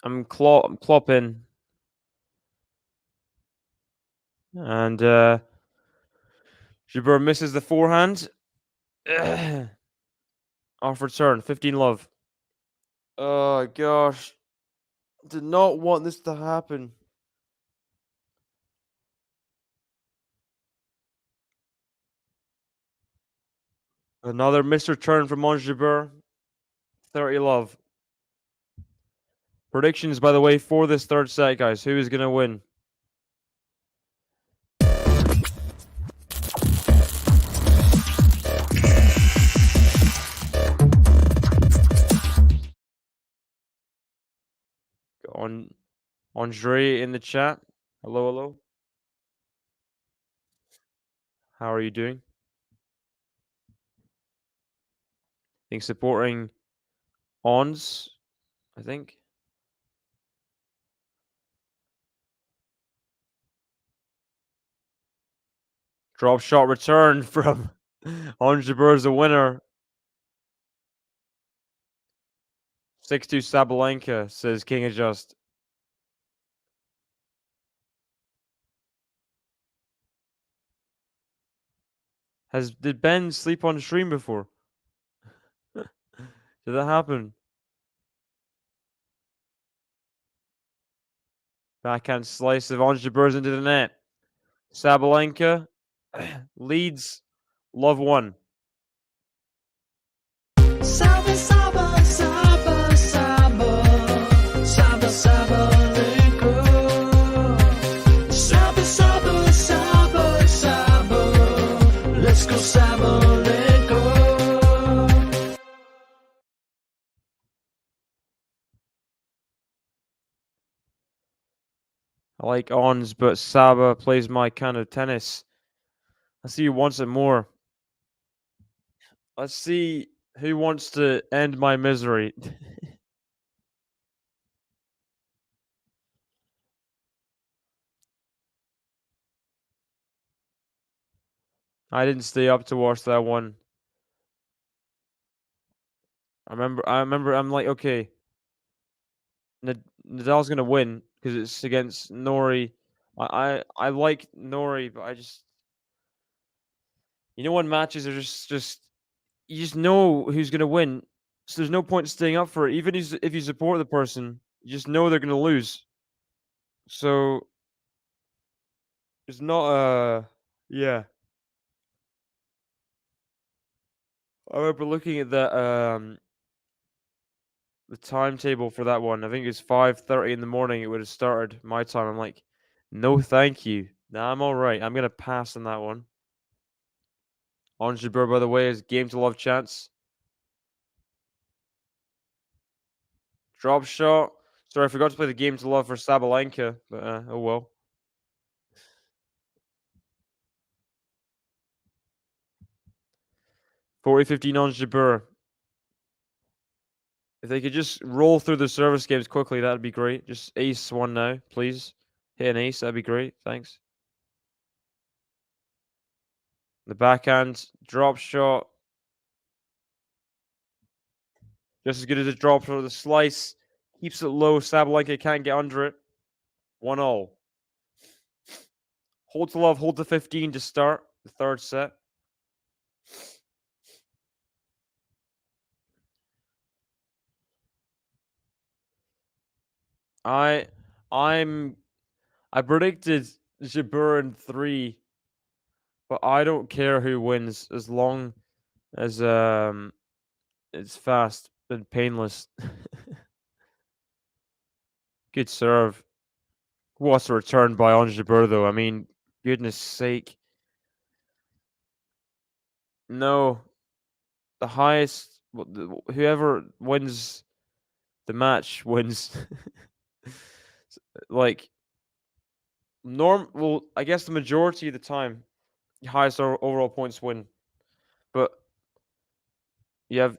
F: I'm clopping. And Jabeur misses the forehand. Off return, 15 love. Oh gosh. Did not want this to happen. Another missed return from Ons JABEUR. 30 love. Predictions, by the way, for this third set, guys. Who is going to win? On Andre in the chat. Hello, hello. How are you doing? I think supporting Ons, I think. Drop shot return from Ons JABEUR is the winner. 6-2 Sabalenka, says King Adjust. Did Ben sleep on stream before? Did that happen? Backhand slice of Ons JABEUR's into the net. Sabalenka leads love 1.
G: Saba, saba, saba, saba, saba, Sabalenka. Saba, saba, saba, saba, let's go Sabalenka.
F: I like Ons, but Saba plays my kind of tennis. I see who wants it more. Let's see who wants to end my misery. I didn't stay up to watch that one. I remember I'm like, okay, Nadal's gonna win because it's against Nori. I like Nori, but I just, when matches are just you just know who's gonna win. So there's no point staying up for it. Even if you support the person, you just know they're gonna lose. So it's not yeah. I remember looking at the timetable for that one. I think it's 5:30 in the morning. It would have started my time. I'm like, no, thank you. Nah, I'm all right. I'm gonna pass on that one. Ons JABEUR, by the way, is game to love chance. Drop shot. Sorry, I forgot to play the game to love for Sabalenka, but oh well. $40-15 Ons JABEUR. If they could just roll through the service games quickly, that'd be great. Just ace one now, please. Hit an ace, that'd be great. Thanks. The backhand, drop shot. Just as good as a drop shot. The slice keeps it low. Sabalenka can't get under it. 1-all. Hold to love, hold to 15 to start the third set. I predicted JABEUR in 3, but I don't care who wins as long as it's fast and painless. Good serve. What's a return by Ons JABEUR though? I mean, goodness sake. No. The highest, whoever wins the match wins. Like, well, I guess the majority of the time, the highest overall points win. But you have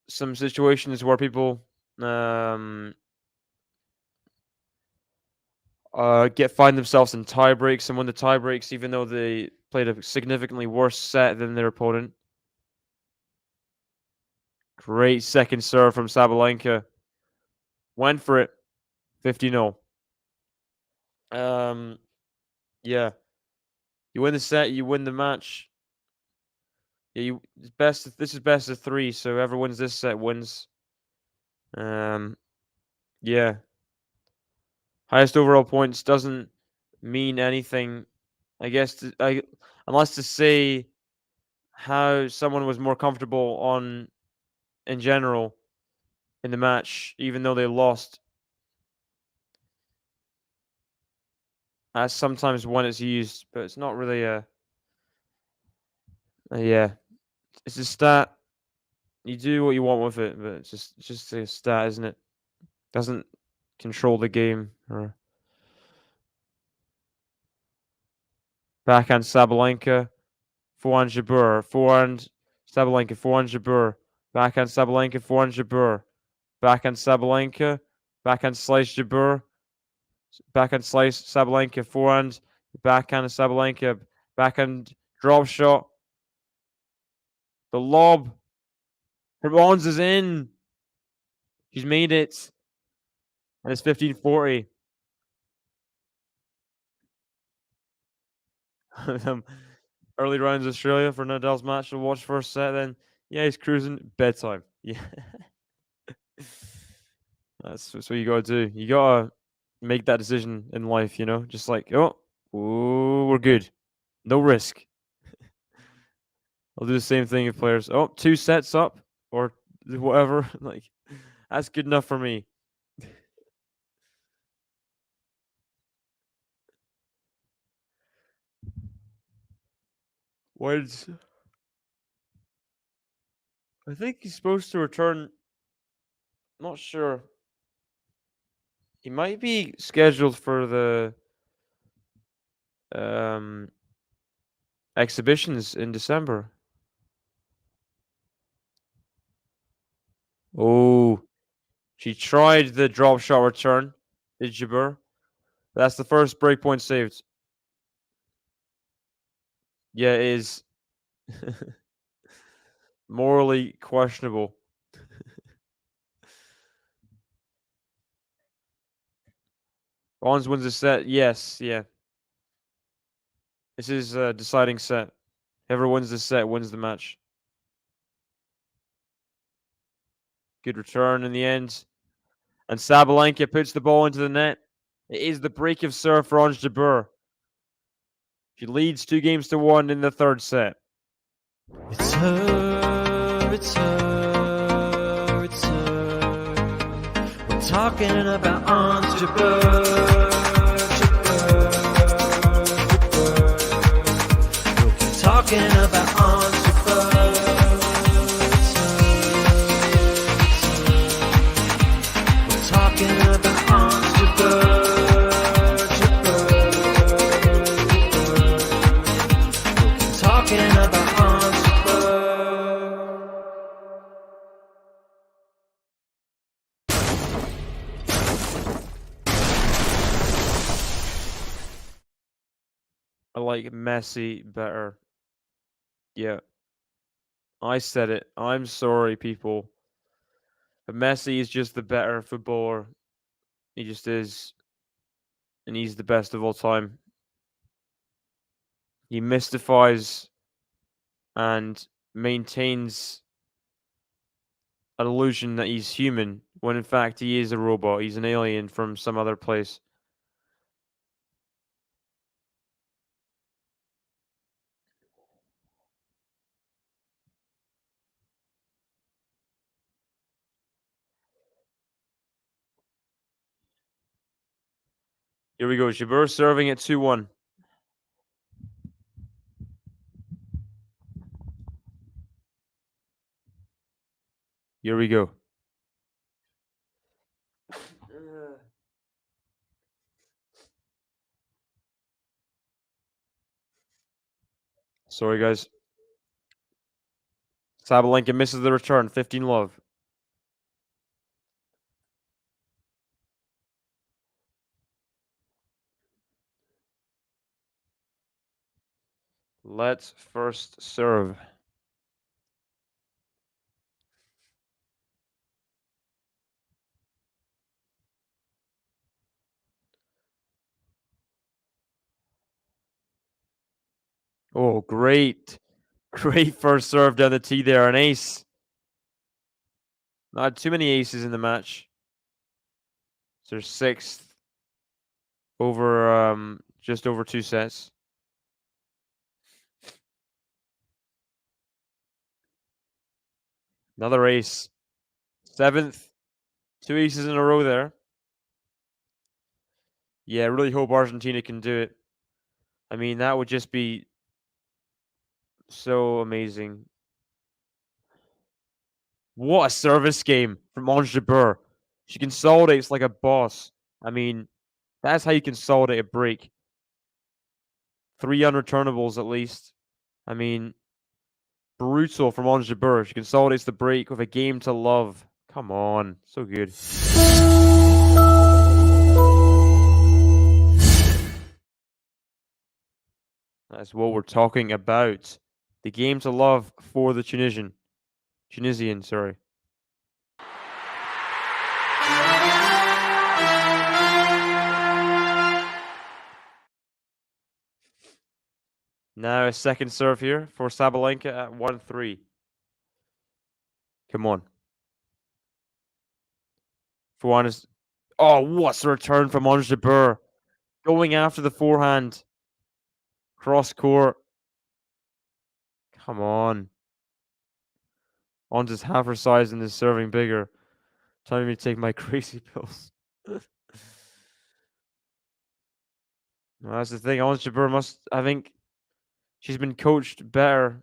F: some situations where people find themselves in tie breaks and win the tie breaks even though they played a significantly worse set than their opponent. Great second serve from Sabalenka. Went for it. 50-0. Yeah. You win the set, you win the match. Yeah, this is best of 3, so whoever wins this set wins. Yeah. Highest overall points doesn't mean anything. I guess unless to say how someone was more comfortable in general in the match, even though they lost. That's sometimes when it's used, but it's not really yeah. It's a stat. You do what you want with it, but it's just a stat, isn't it? Doesn't control the game. Or backhand Sabalenka, forehand JABEUR, forehand Sabalenka, forehand JABEUR, backhand Sabalenka, forehand JABEUR, backhand Sabalenka, backhand slice JABEUR, backhand slice Sabalenka, forehand, backhand Sabalenka, backhand Drop shot. The lob from Ons is in. She's made it. And it's 15-40. Early rounds Australia for Nadal's match to watch first set. Then, yeah, he's cruising. Bedtime. Yeah. That's what you got to do. You got to make that decision in life, you know? Just like, oh, ooh, we're good. No risk. I'll do the same thing with players. Oh, 2 sets up or whatever. Like, that's good enough for me. When's... I think he's supposed to return. Not sure. He might be scheduled for the exhibitions in December. Oh, she tried the drop shot return. Did Jabeur? That's the first breakpoint saved. Yeah, it is morally questionable. Ons wins the set. Yes, yeah. This is a deciding set. Whoever wins this set wins the match. Good return in the end. And Sabalenka puts the ball into the net. It is the break of serve for Ons JABEUR. She leads 2-1 in the third set.
G: It's her, it's her, it's her. We're talking about Ons JABEUR, JABEUR, JABEUR. We'll keep talking about Ons JABEUR. It's her, it's her. We're talking about Ons JABEUR.
F: I like Messi better. Yeah. I said it. I'm sorry, people. But Messi is just the better footballer. He just is. And he's the best of all time. He mystifies and maintains an illusion that he's human, when in fact he is a robot. He's an alien from some other place. Here we go. Jabeur serving at 2-1. Here we go. Sorry, guys. Sabalenka misses the return. 15-love. Let's first serve. Oh, great. Great first serve down the tee there. An ace. Not too many aces in the match. So there's 6th over just over 2 sets. Another ace. 7th. 2 aces in a row there. Yeah, I really hope Argentina can do it. I mean, that would just be so amazing. What a service game from Ons JABEUR. She consolidates like a boss. I mean, that's how you consolidate a break. 3 unreturnables at least. I mean, brutal from Ons JABEUR. She consolidates the break with a game to love. Come on. So good. That's what we're talking about. The game to love for the Tunisian, sorry. Now a second serve here for Sabalenka at 1-3. Come on. Fuan is... Oh, what's the return from Ons JABEUR? Going after the forehand. Cross court. Come on. Ons is half her size and is serving bigger. Telling me to take my crazy pills. Well, that's the thing. Ons JABEUR must... I think she's been coached better.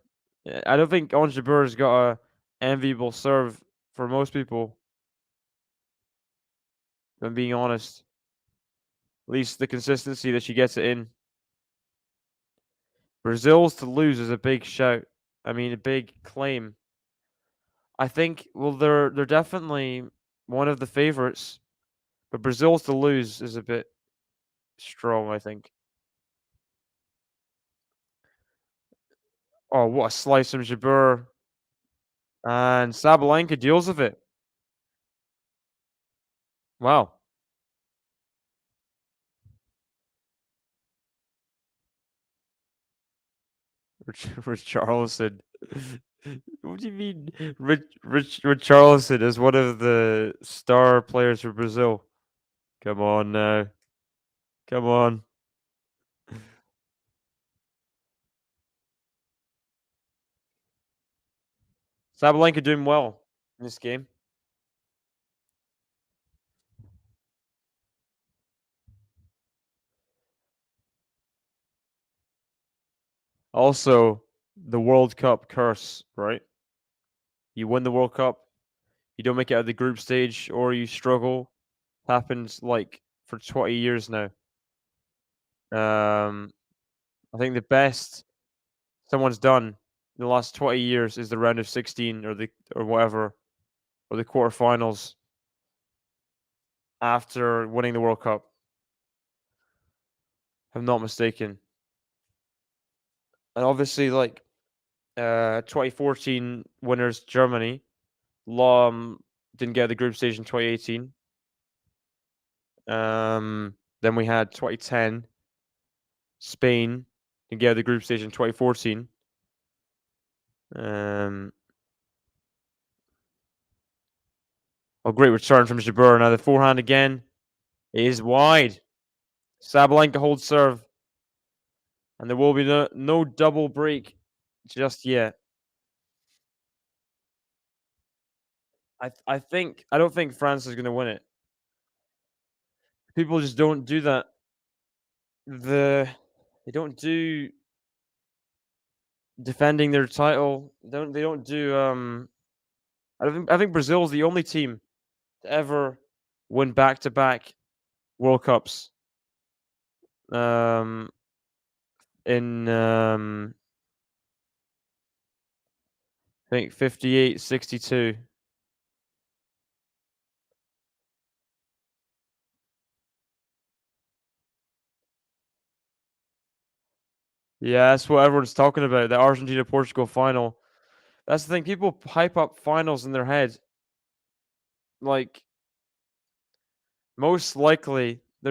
F: I don't think Ons JABEUR has got a enviable serve for most people. If I'm being honest. At least the consistency that she gets it in. Brazil's to lose is a big shout. I mean, a big claim. I think, well, they're definitely one of the favorites, but Brazil's to lose is a bit strong, I think. Oh, what a slice from JABEUR. And Sabalenka deals with it. Wow. Richarlison. What do you mean? Richarlison is one of the star players for Brazil. Come on now. Come on. Sabalenka doing well in this game. Also, the World Cup curse, right? You win the World Cup, you don't make it out of the group stage, or you struggle. Happens like for 20 years now. I think the best someone's done in the last 20 years is the round of 16 or whatever, or the quarterfinals after winning the World Cup. If I'm not mistaken. And obviously, like 2014 winners Germany, didn't get the group stage in 2018. Then we had 2010 Spain didn't get the group stage in 2014. Oh, great return from JABEUR. Now the forehand again is wide. Sabalenka holds serve. And there will be no double break just yet. I don't think France is going to win it. People just don't do that. They don't do defending their title. They don't do I think Brazil is the only team to ever win back-to-back World Cups. In I think 58, 62. Yeah, that's what everyone's talking about, the Argentina-Portugal final. That's the thing, people hype up finals in their head. Like, most likely, I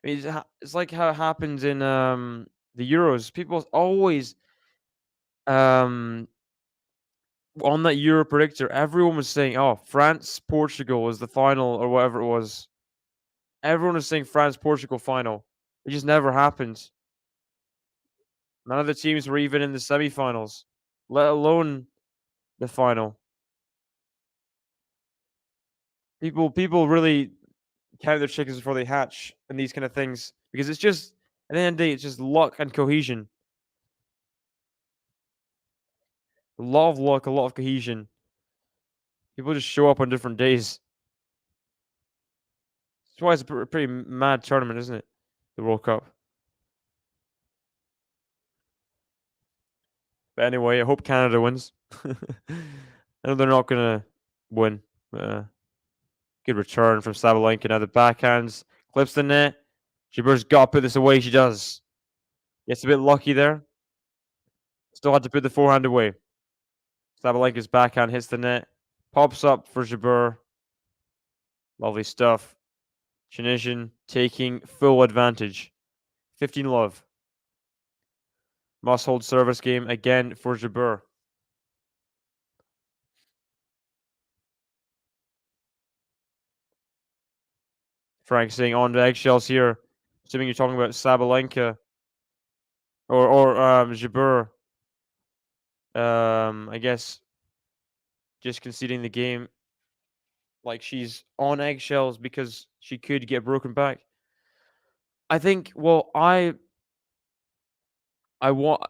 F: mean, it's like how it happens in the Euros. People always on that Euro predictor, everyone was saying, "Oh, France Portugal is the final," or whatever it was. Everyone was saying France Portugal final. It just never happened. None of the teams were even in the semifinals, let alone the final. People really count their chickens before they hatch and these kind of things, because it's just, at the end of the day, it's just luck and cohesion. A lot of luck, a lot of cohesion. People just show up on different days. That's why it's a pretty mad tournament, isn't it? The World Cup. But anyway, I hope Canada wins. I know they're not going to win. Good return from Sabalenka. Now the backhands clips the net. JABEUR's got to put this away. She does. Gets a bit lucky there. Still had to put the forehand away. Sabalenka's backhand hits the net. Pops up for Jabeur. Lovely stuff. Tunisian taking full advantage. 15-love. Must hold service game again for Jabeur. Frank saying on to eggshells here. Assuming you're talking about Sabalenka or Jabeur. I guess just conceding the game like she's on eggshells because she could get broken back. I think. Well, I want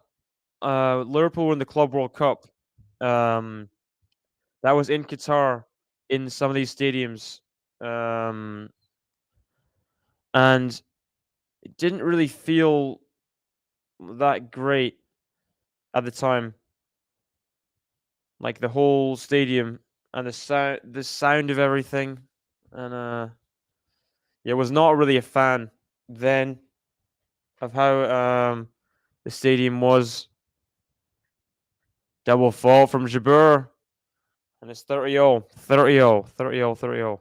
F: Liverpool win the Club World Cup. That was in Qatar, in some of these stadiums, and it didn't really feel that great at the time. Like the whole stadium and the sound of everything, and yeah, was not really a fan then of how the stadium was. Double fault from Jabeur, and it's 30-0, 30-0, 30-0,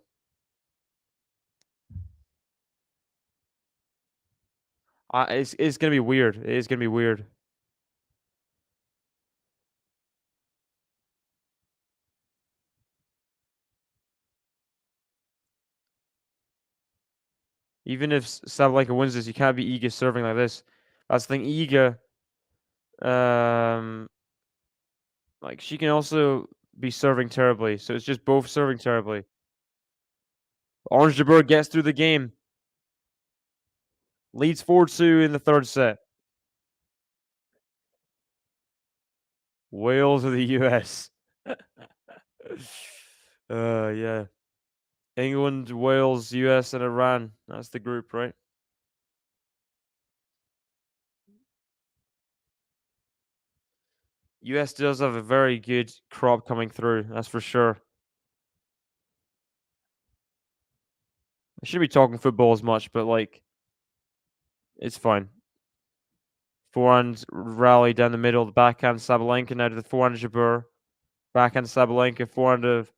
F: 30-0. It's gonna be weird. It is gonna be weird. Even if Sabalenka wins this, you can't be Iga serving like this. That's the thing. Iga, like she can also be serving terribly. So it's just both serving terribly. Ons JABEUR gets through the game. Leads 4-2 in the third set. Wales or the US? Yeah. England, Wales, US, and Iran. That's the group, right? US does have a very good crop coming through, that's for sure. I shouldn't be talking football as much, but like, it's fine. Forehand rally down the middle, the backhand Sabalenka now to the forehand Jabeur. Backhand Sabalenka, forehand of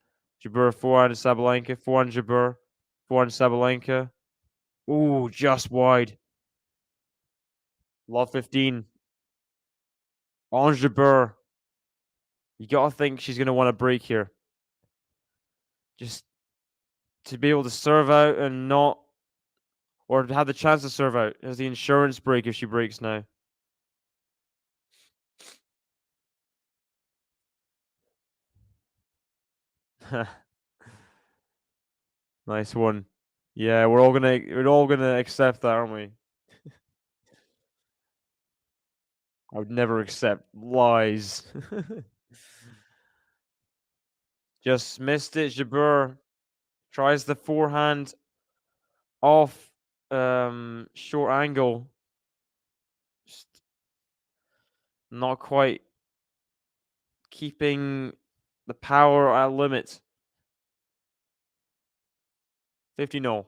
F: Jabeur, forehand of Sabalenka, forehand Jabeur, forehand Sabalenka. Ooh, just wide. Love 15. Ons JABEUR. You gotta think she's gonna want to break here. Just to be able to serve out and not, or to have the chance to serve out as the insurance break if she breaks now. Nice one. Yeah, we're all gonna accept that, aren't we? I would never accept lies. Just missed it. Jabeur tries the forehand off short angle. Just not quite keeping the power at limit. 50-0.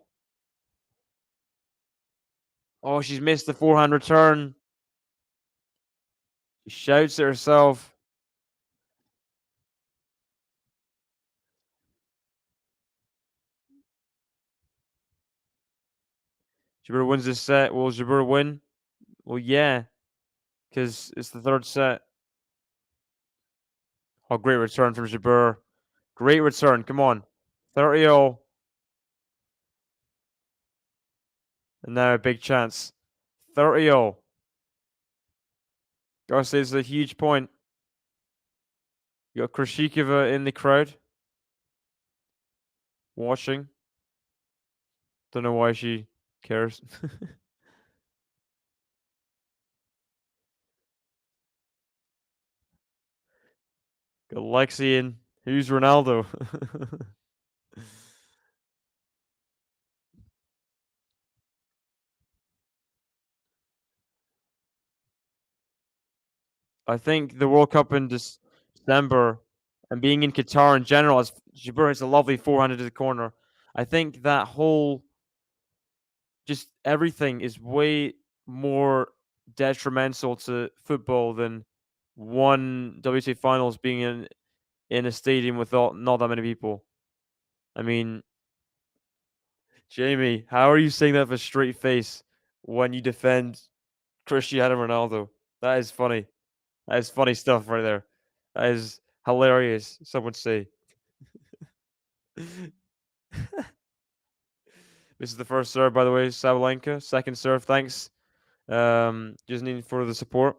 F: Oh, she's missed the forehand return. She shouts at herself. Jabeur wins this set. Will Jabeur win? Well, yeah, because it's the third set. Oh, great return from Jabeur. Great return. Come on. 30-0. And now a big chance. 30-0. Gotta say, this is a huge point. You got Krishikova in the crowd. Watching. Don't know why she cares. Got Lexi in. Who's Ronaldo? I think the World Cup in December and being in Qatar in general, as Jabeur hits a lovely forehand into the corner, I think that whole, just everything is way more detrimental to football than one WTA Finals being in a stadium with not that many people. I mean, Jamie, how are you saying that with a straight face when you defend Cristiano Ronaldo? That is funny. That is funny stuff right there. That is hilarious, some would say. This is the first serve, by the way, Sabalenka. Second serve, thanks. Just needing for the support.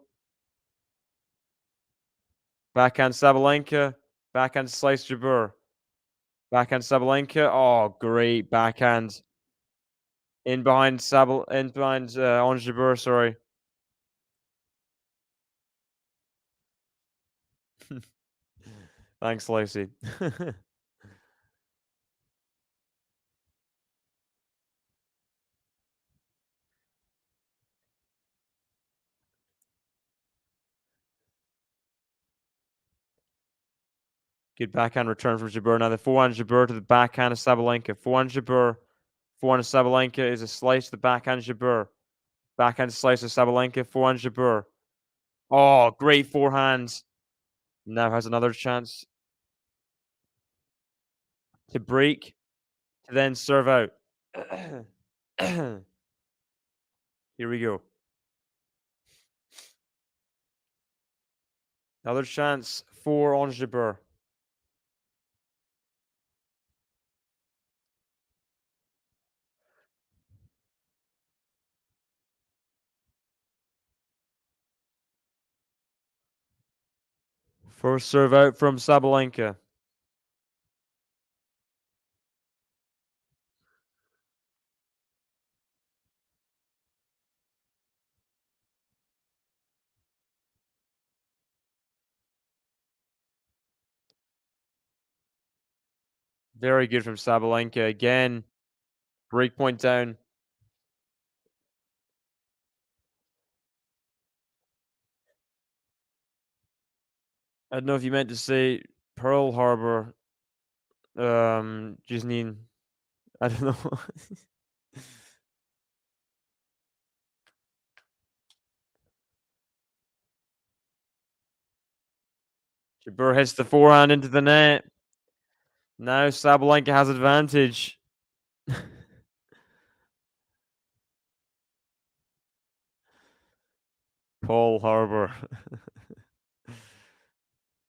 F: Backhand Sabalenka. Backhand slice Jabeur. Backhand Sabalenka. Oh, great backhand. In behind Ons JABEUR, sorry. Thanks, Lacey. Good backhand return from Jabeur. Now the forehand Jabeur to the backhand of Sabalenka. Forehand Jabeur. Forehand of Sabalenka is a slice to the backhand Jabeur. Backhand slice of Sabalenka. Forehand Jabeur. Oh, great forehand. Now has another chance to break, to then serve out. Here we go. Another chance for Ons JABEUR. First serve out from Sabalenka. Very good from Sabalenka. Again, break point down. I don't know if you meant to say Pearl Harbor, Gisnine. I don't know. Jabeur hits the forehand into the net. Now Sabalenka has advantage. Paul Harbour.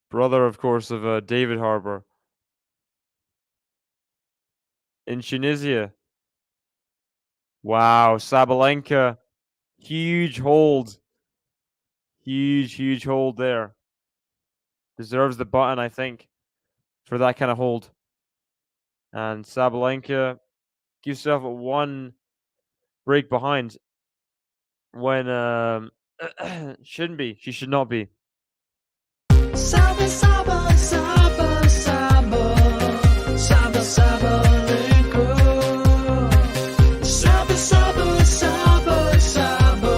F: Brother, of course, of David Harbour. In Tunisia. Wow, Sabalenka. Huge hold. Huge hold there. Deserves the button, I think, for that kind of hold. And Sabalenka gives herself a one break behind when shouldn't be. She should not be.
G: Saba, saba, saba, saba, saba, Sabalenka. Saba, saba, saba, saba,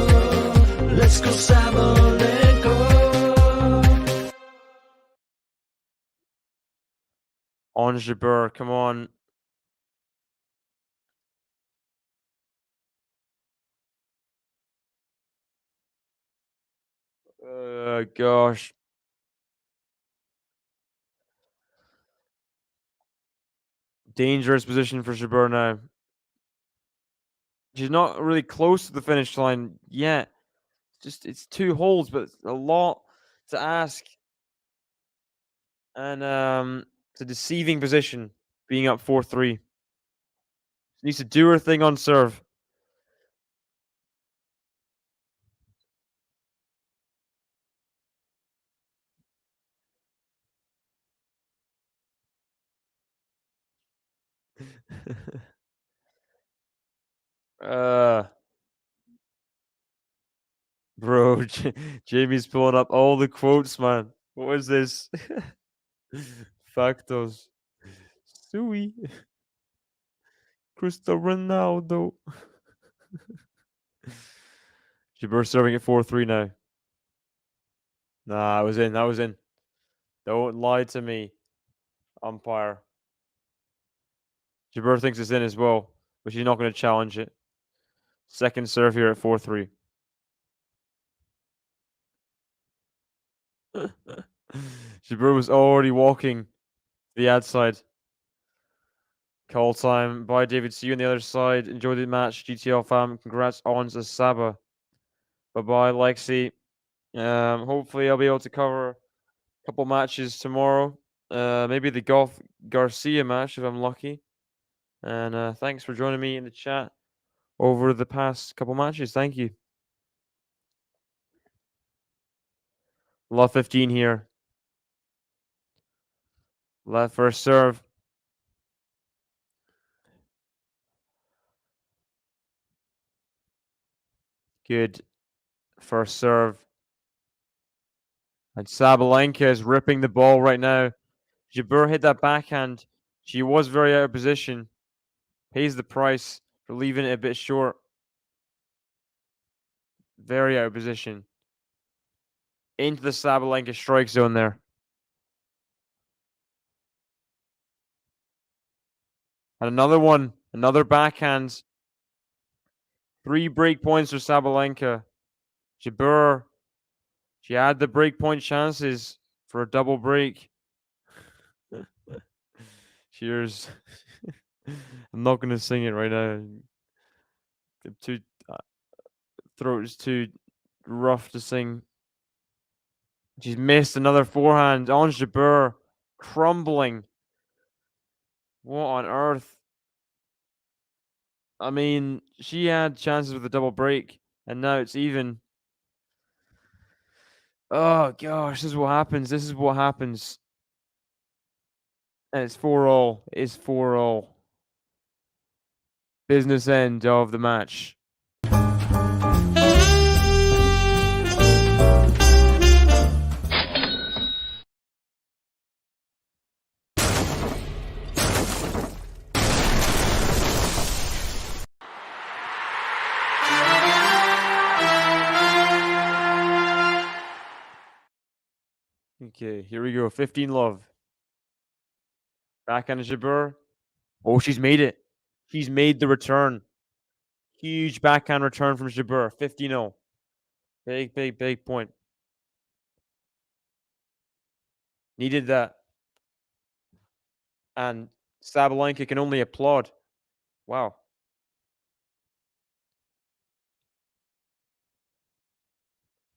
G: let's go Sabalenka.
F: Ons JABEUR, come on. Gosh. Dangerous position for JABEUR now. She's not really close to the finish line yet. It's 2 holds, but it's a lot to ask. And it's a deceiving position, being up 4-3. She needs to do her thing on serve. Bro, Jamie's pulling up all the quotes, man. What is this? Factos. Sui. Cristiano Ronaldo. JABEUR serving at 4-3 now. Nah, I was in. Don't lie to me, umpire. JABEUR thinks it's in as well, but she's not going to challenge it. Second serve here at 4-3. Jabeur was already walking the outside. Call time. Bye, David. See you on the other side. Enjoy the match, GTL fam. Congrats on Saba. Bye-bye, Lexi. Hopefully I'll be able to cover a couple matches tomorrow. Maybe the Golf Garcia match if I'm lucky. And thanks for joining me in the chat over the past couple matches. Thank you. Love 15 here. Left first serve. Good first serve. And Sabalenka is ripping the ball right now. Jabeur hit that backhand. She was very out of position. Pays the price for leaving it a bit short. Very out of position. Into the Sabalenka strike zone there. And another one. Another backhand. 3 break points for Sabalenka. Jabeur. She had the break point chances for a double break. Cheers. I'm not going to sing it right now. The throat is too rough to sing. She's missed another forehand. Ons JABEUR crumbling. What on earth? I mean, she had chances with a double break, and now it's even. Oh gosh, this is what happens. This is what happens. And it's 4-all. It's 4-all. Business end of the match. Okay, here we go. 15 love. Backhand to JABEUR. Oh, she's made it. She's made the return. Huge backhand return from JABEUR. 15-0. Big, big, big point. Needed that. And Sabalenka can only applaud. Wow.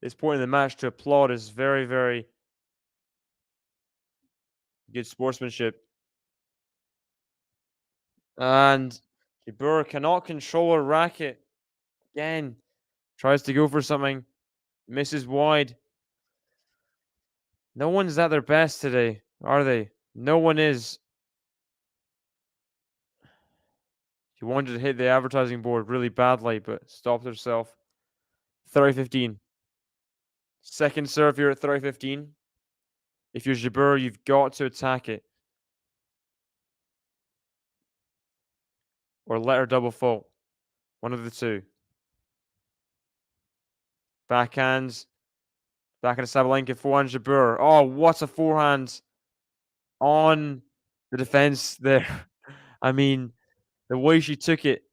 F: This point in the match to applaud is very, very good sportsmanship. And JABEUR cannot control her racket. Again, tries to go for something. Misses wide. No one's at their best today, are they? No one is. She wanted to hit the advertising board really badly, but stopped herself. 30-15. Second serve here at 30-15. If you're JABEUR, you've got to attack it. Or let her double fault. One of the two. Backhands. Backhand to Sabalenka. Forehand JABEUR. Oh, what a forehand on the defense there. I mean, the way she took it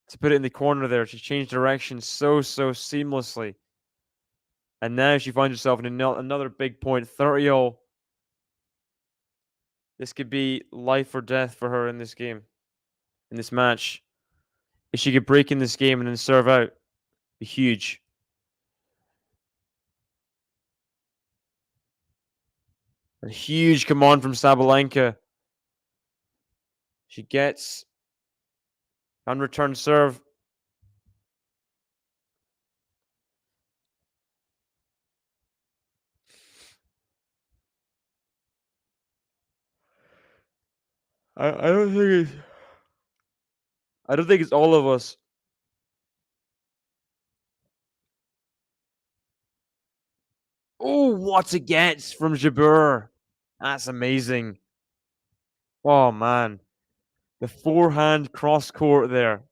F: to put it in the corner there, she changed direction so seamlessly. And now she finds herself in another big point, 30-all. This could be life or death for her in this game, in this match. If she could break in this game and then serve out, it'd be huge. A huge command from Sabalenka. She gets unreturned serve. I don't think it's all of us. Oh, what a gets from JABEUR. That's amazing. Oh man. The forehand cross court there.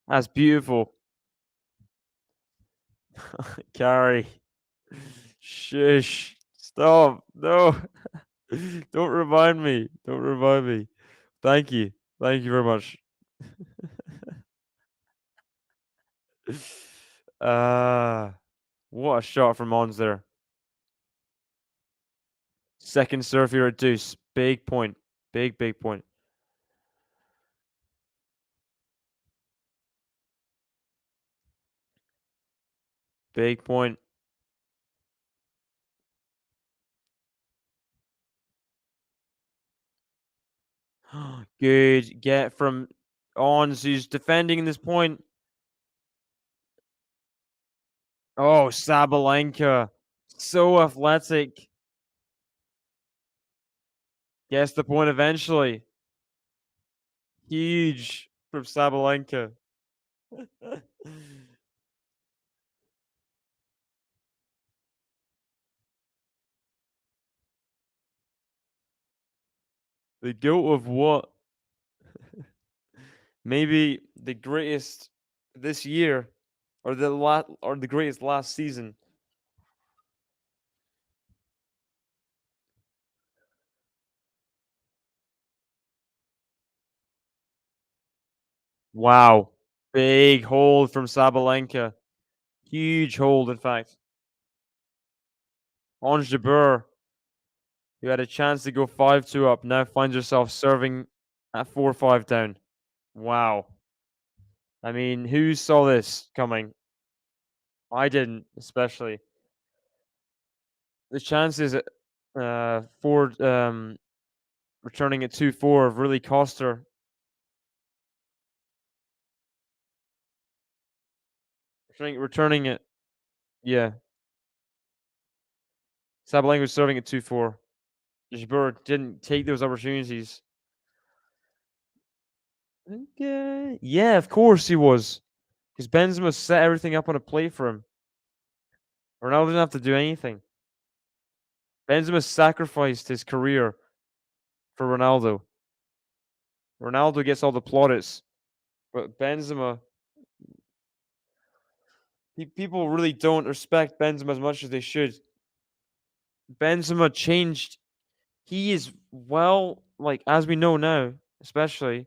F: That's beautiful. Carry. Shush. Stop. No. Don't remind me. Don't remind me. Thank you. Thank you very much. What a shot from Ons there. Second serve here at deuce. Big point. Big point. Big point. Good get from Ons, who's defending this point. Oh, Sabalenka. So athletic. Gets the point eventually. Huge from Sabalenka. The goat of what? Maybe the greatest this year, or the greatest last season. Wow. Big hold from Sabalenka. Huge hold, in fact. Ons JABEUR, who had a chance to go 5-2 up, now finds herself serving at 4-5 down. Wow. I mean, who saw this coming? I didn't, especially. The chances for returning at 2-4 have really cost her. Returning it, yeah. Sabalenka was serving at 2-4. Jabeur didn't take those opportunities. Yeah, of course he was. Because Benzema set everything up on a plate for him. Ronaldo didn't have to do anything. Benzema sacrificed his career for Ronaldo. Ronaldo gets all the plaudits, but Benzema, people really don't respect Benzema as much as they should. Benzema changed. He is like as we know now, especially,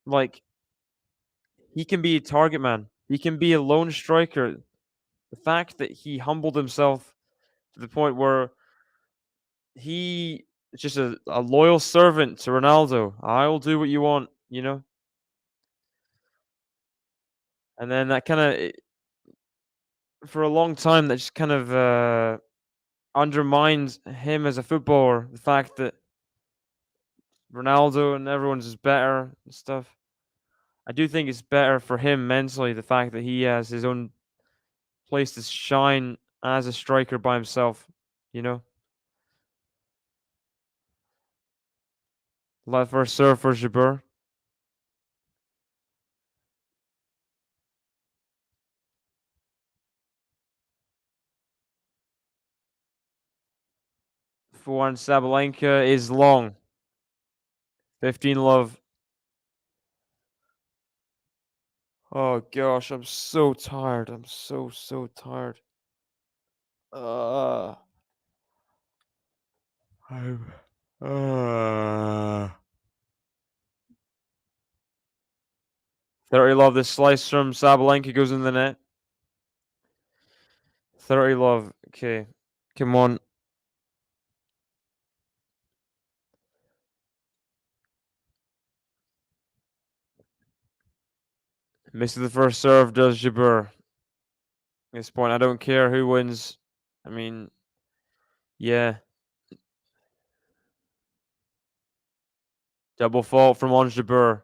F: like he can be a target man. He can be a lone striker. The fact that he humbled himself to the point where he is just a loyal servant to Ronaldo. I will do what you want, you know? And then that kind of, for a long time, that just kind of undermines him as a footballer. The fact that Ronaldo and everyone's is better and stuff. I do think it's better for him mentally, the fact that he has his own place to shine as a striker by himself, you know? Left first serve for Jabeur. For Sabalenka is long. 15 love. Oh gosh, I'm so tired. I'm so tired. I'm 30 love. This slice from Sabalenka goes in the net. 30 love. Okay. Come on. Misses the first serve, does Jabeur. At this point, I don't care who wins. I mean, yeah. Double fault from Ons JABEUR.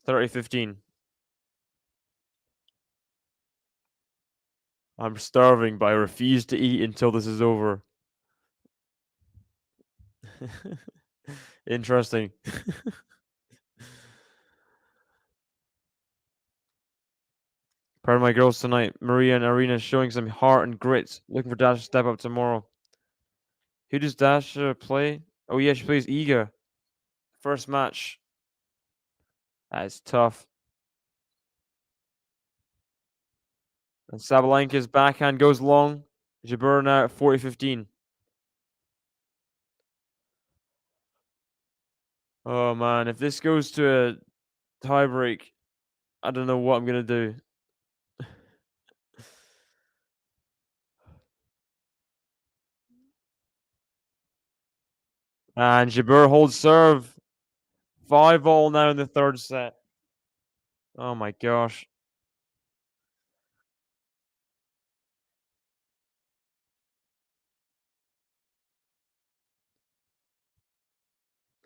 F: 30-15. I'm starving, but I refuse to eat until this is over. Interesting. Part of my girls tonight, Maria and Aryna, showing some heart and grit. Looking for Dash to step up tomorrow. Who does Dash play? Oh yeah, she plays Iga. First match. That is tough. And Sabalenka's backhand goes long. Jabeur now at 40-15. Oh man, if this goes to a tiebreak, I don't know what I'm gonna do. And Jabeur holds serve. 5-all now in the third set. Oh my gosh.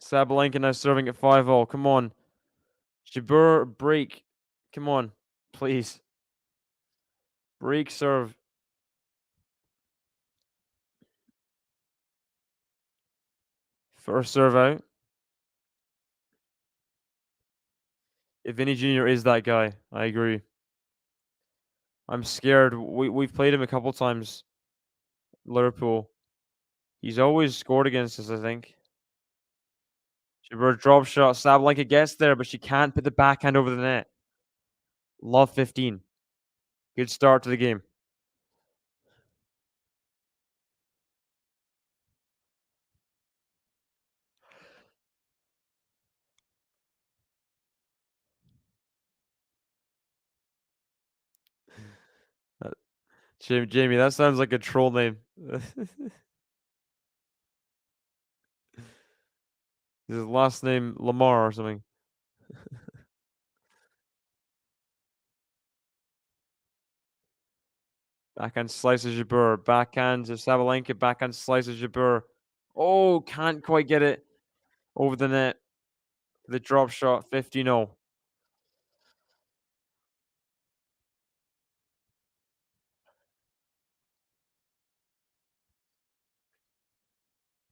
F: Sabalenka now serving at 5-all. Come on. Jabeur, break. Come on. Please. Break serve. First serve out. If Vinny Jr. is that guy, I agree. I'm scared. We've played him a couple times. Liverpool. He's always scored against us, I think. Jabeur drop shot. Sabalenka gets there, but she can't put the backhand over the net. Love 15. Good start to the game. Jamie, that sounds like a troll name. Is his last name Lamar or something? Backhand slices Jabeur. Backhand to Sabalenka. Backhand slices Jabeur. Oh, can't quite get it over the net. The drop shot, 50-0.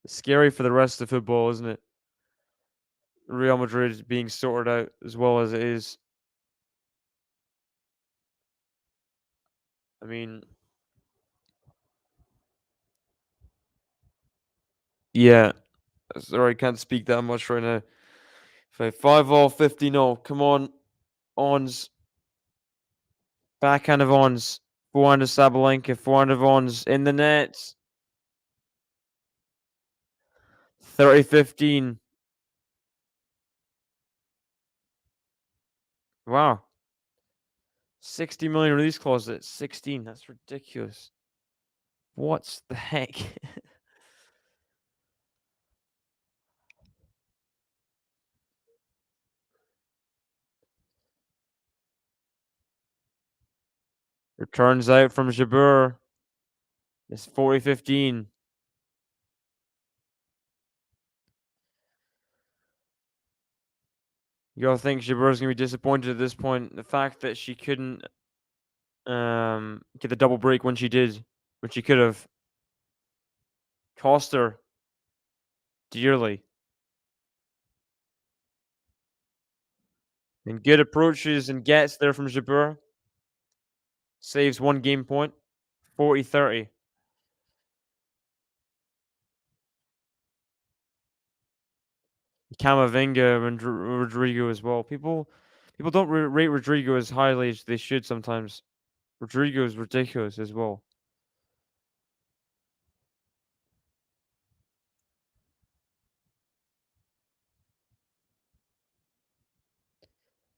F: Scary for the rest of football, isn't it? Real Madrid being sorted out as well as it is. I mean, yeah. Sorry, I can't speak that much right now. 5-all, 50-0. Come on, Ons. Backhand of Ons. Forehand of Sabalenka. Forehand of Ons in the net. 30-15. Wow. 60 million release clause at 16. That's ridiculous. What the heck? Returns out from Jabeur. It's 40-15. You gotta think Jabeur's gonna be disappointed at this point. The fact that she couldn't get the double break when she did, when she could have, cost her dearly. And good approaches and gets there from Jabeur. Saves 1 game point. 40-30. Camavinga and Rodrigo as well. People don't rate Rodrigo as highly as they should sometimes. Rodrigo is ridiculous as well.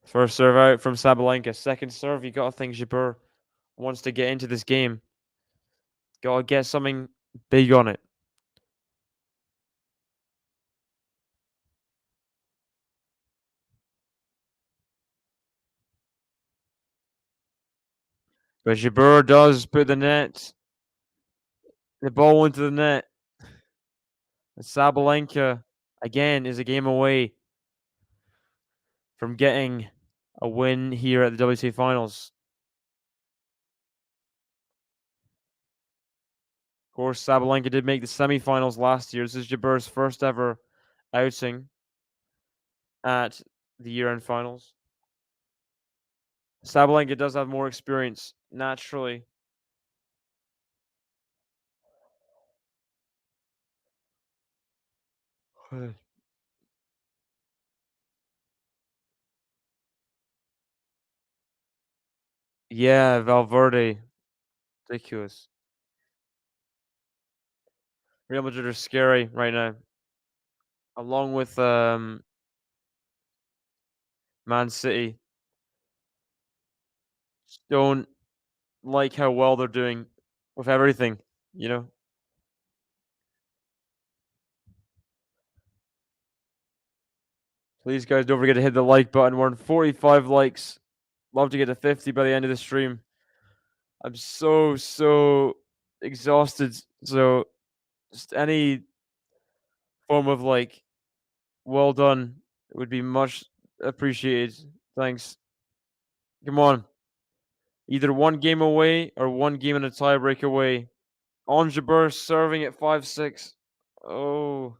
F: First serve out from Sabalenka. Second serve, you gotta think Jabeur wants to get into this game. Gotta get something big on it. But Jabeur does put the ball into the net. And Sabalenka, again, is a game away from getting a win here at the WTA Finals. Of course, Sabalenka did make the semifinals last year. This is Jabeur's first ever outing at the year-end finals. Sabalenka does have more experience, naturally. Yeah, Valverde. Ridiculous. Real Madrid are scary right now. Along with Man City. Just don't like how well they're doing with everything, you know? Please, guys, don't forget to hit the like button. We're on 45 likes. Love to get to 50 by the end of the stream. I'm so exhausted. So just any form of like, well done would be much appreciated. Thanks. Come on. Either one game away or one game in a tiebreak away. Ons JABEUR serving at 5-6. Oh.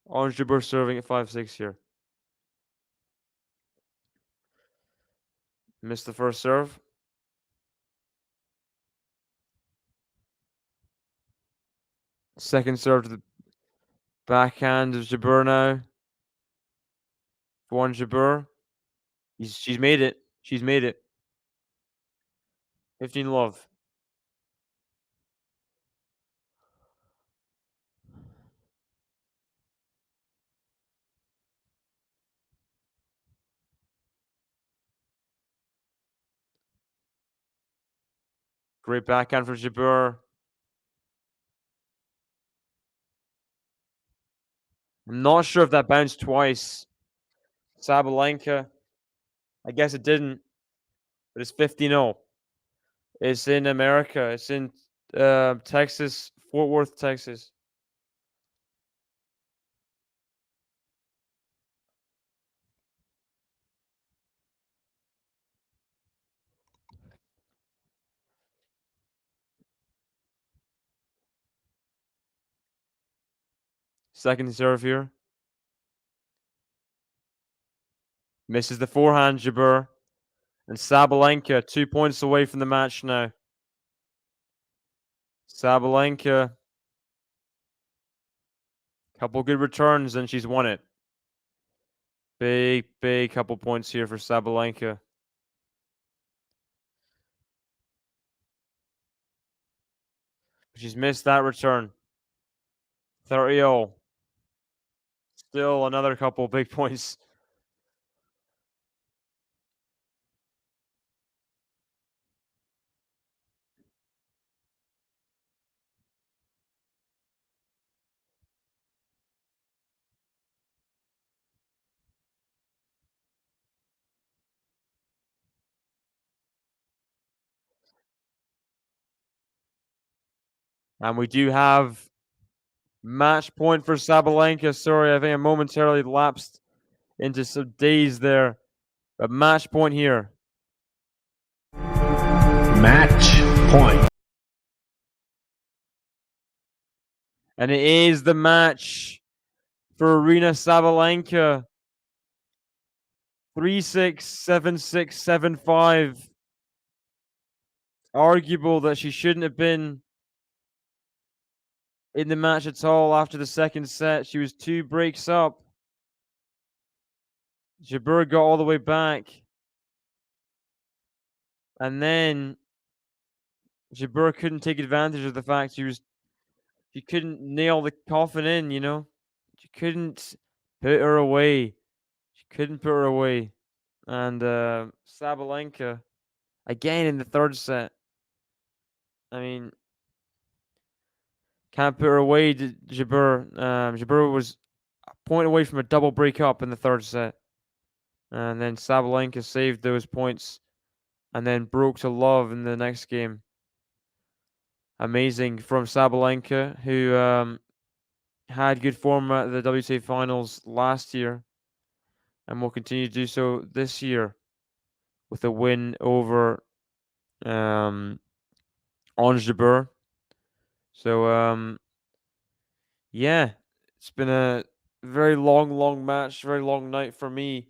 F: Ons JABEUR serving at 5-6 here. Missed the first serve. Second serve to the backhand of JABEUR now. For Ons JABEUR. She's made it. She's made it. 15 love. Great backhand for JABEUR. I'm not sure if that bounced twice. Sabalenka. I guess it didn't. But it's 50-0. It's in America. It's in Texas, Fort Worth, Texas. Second serve here. Misses the forehand, JABEUR. And Sabalenka, 2 points away from the match now. Sabalenka. Couple good returns and she's won it. Big couple points here for Sabalenka. She's missed that return. 30-0. Still another couple big points. And we do have match point for Sabalenka. Sorry, I think I momentarily lapsed into some daze there. But match point here.
B: Match point.
F: And it is the match for Aryna Sabalenka. 3-6, 7-6, 7-5. Arguable that she shouldn't have been in the match at all after the second set. She was 2 breaks up. JABEUR got all the way back. And then JABEUR couldn't take advantage of the fact she couldn't nail the coffin in, you know? She couldn't put her away. She couldn't put her away. And Sabalenka, again in the third set. I mean, can't put her away, JABEUR. JABEUR was a point away from a double break up in the third set. And then Sabalenka saved those points and then broke to love in the next game. Amazing from Sabalenka, who had good form at the WTA Finals last year and will continue to do so this year with a win over Ons JABEUR. So, yeah, it's been a very long match, very long night for me.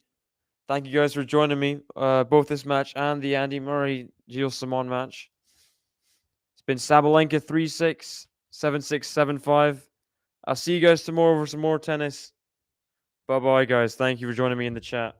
F: Thank you guys for joining me, both this match and the Andy Murray Gilles Simon match. It's been Sabalenka 3-6, 7-6, 7-5. I'll see you guys tomorrow for some more tennis. Bye-bye, guys. Thank you for joining me in the chat.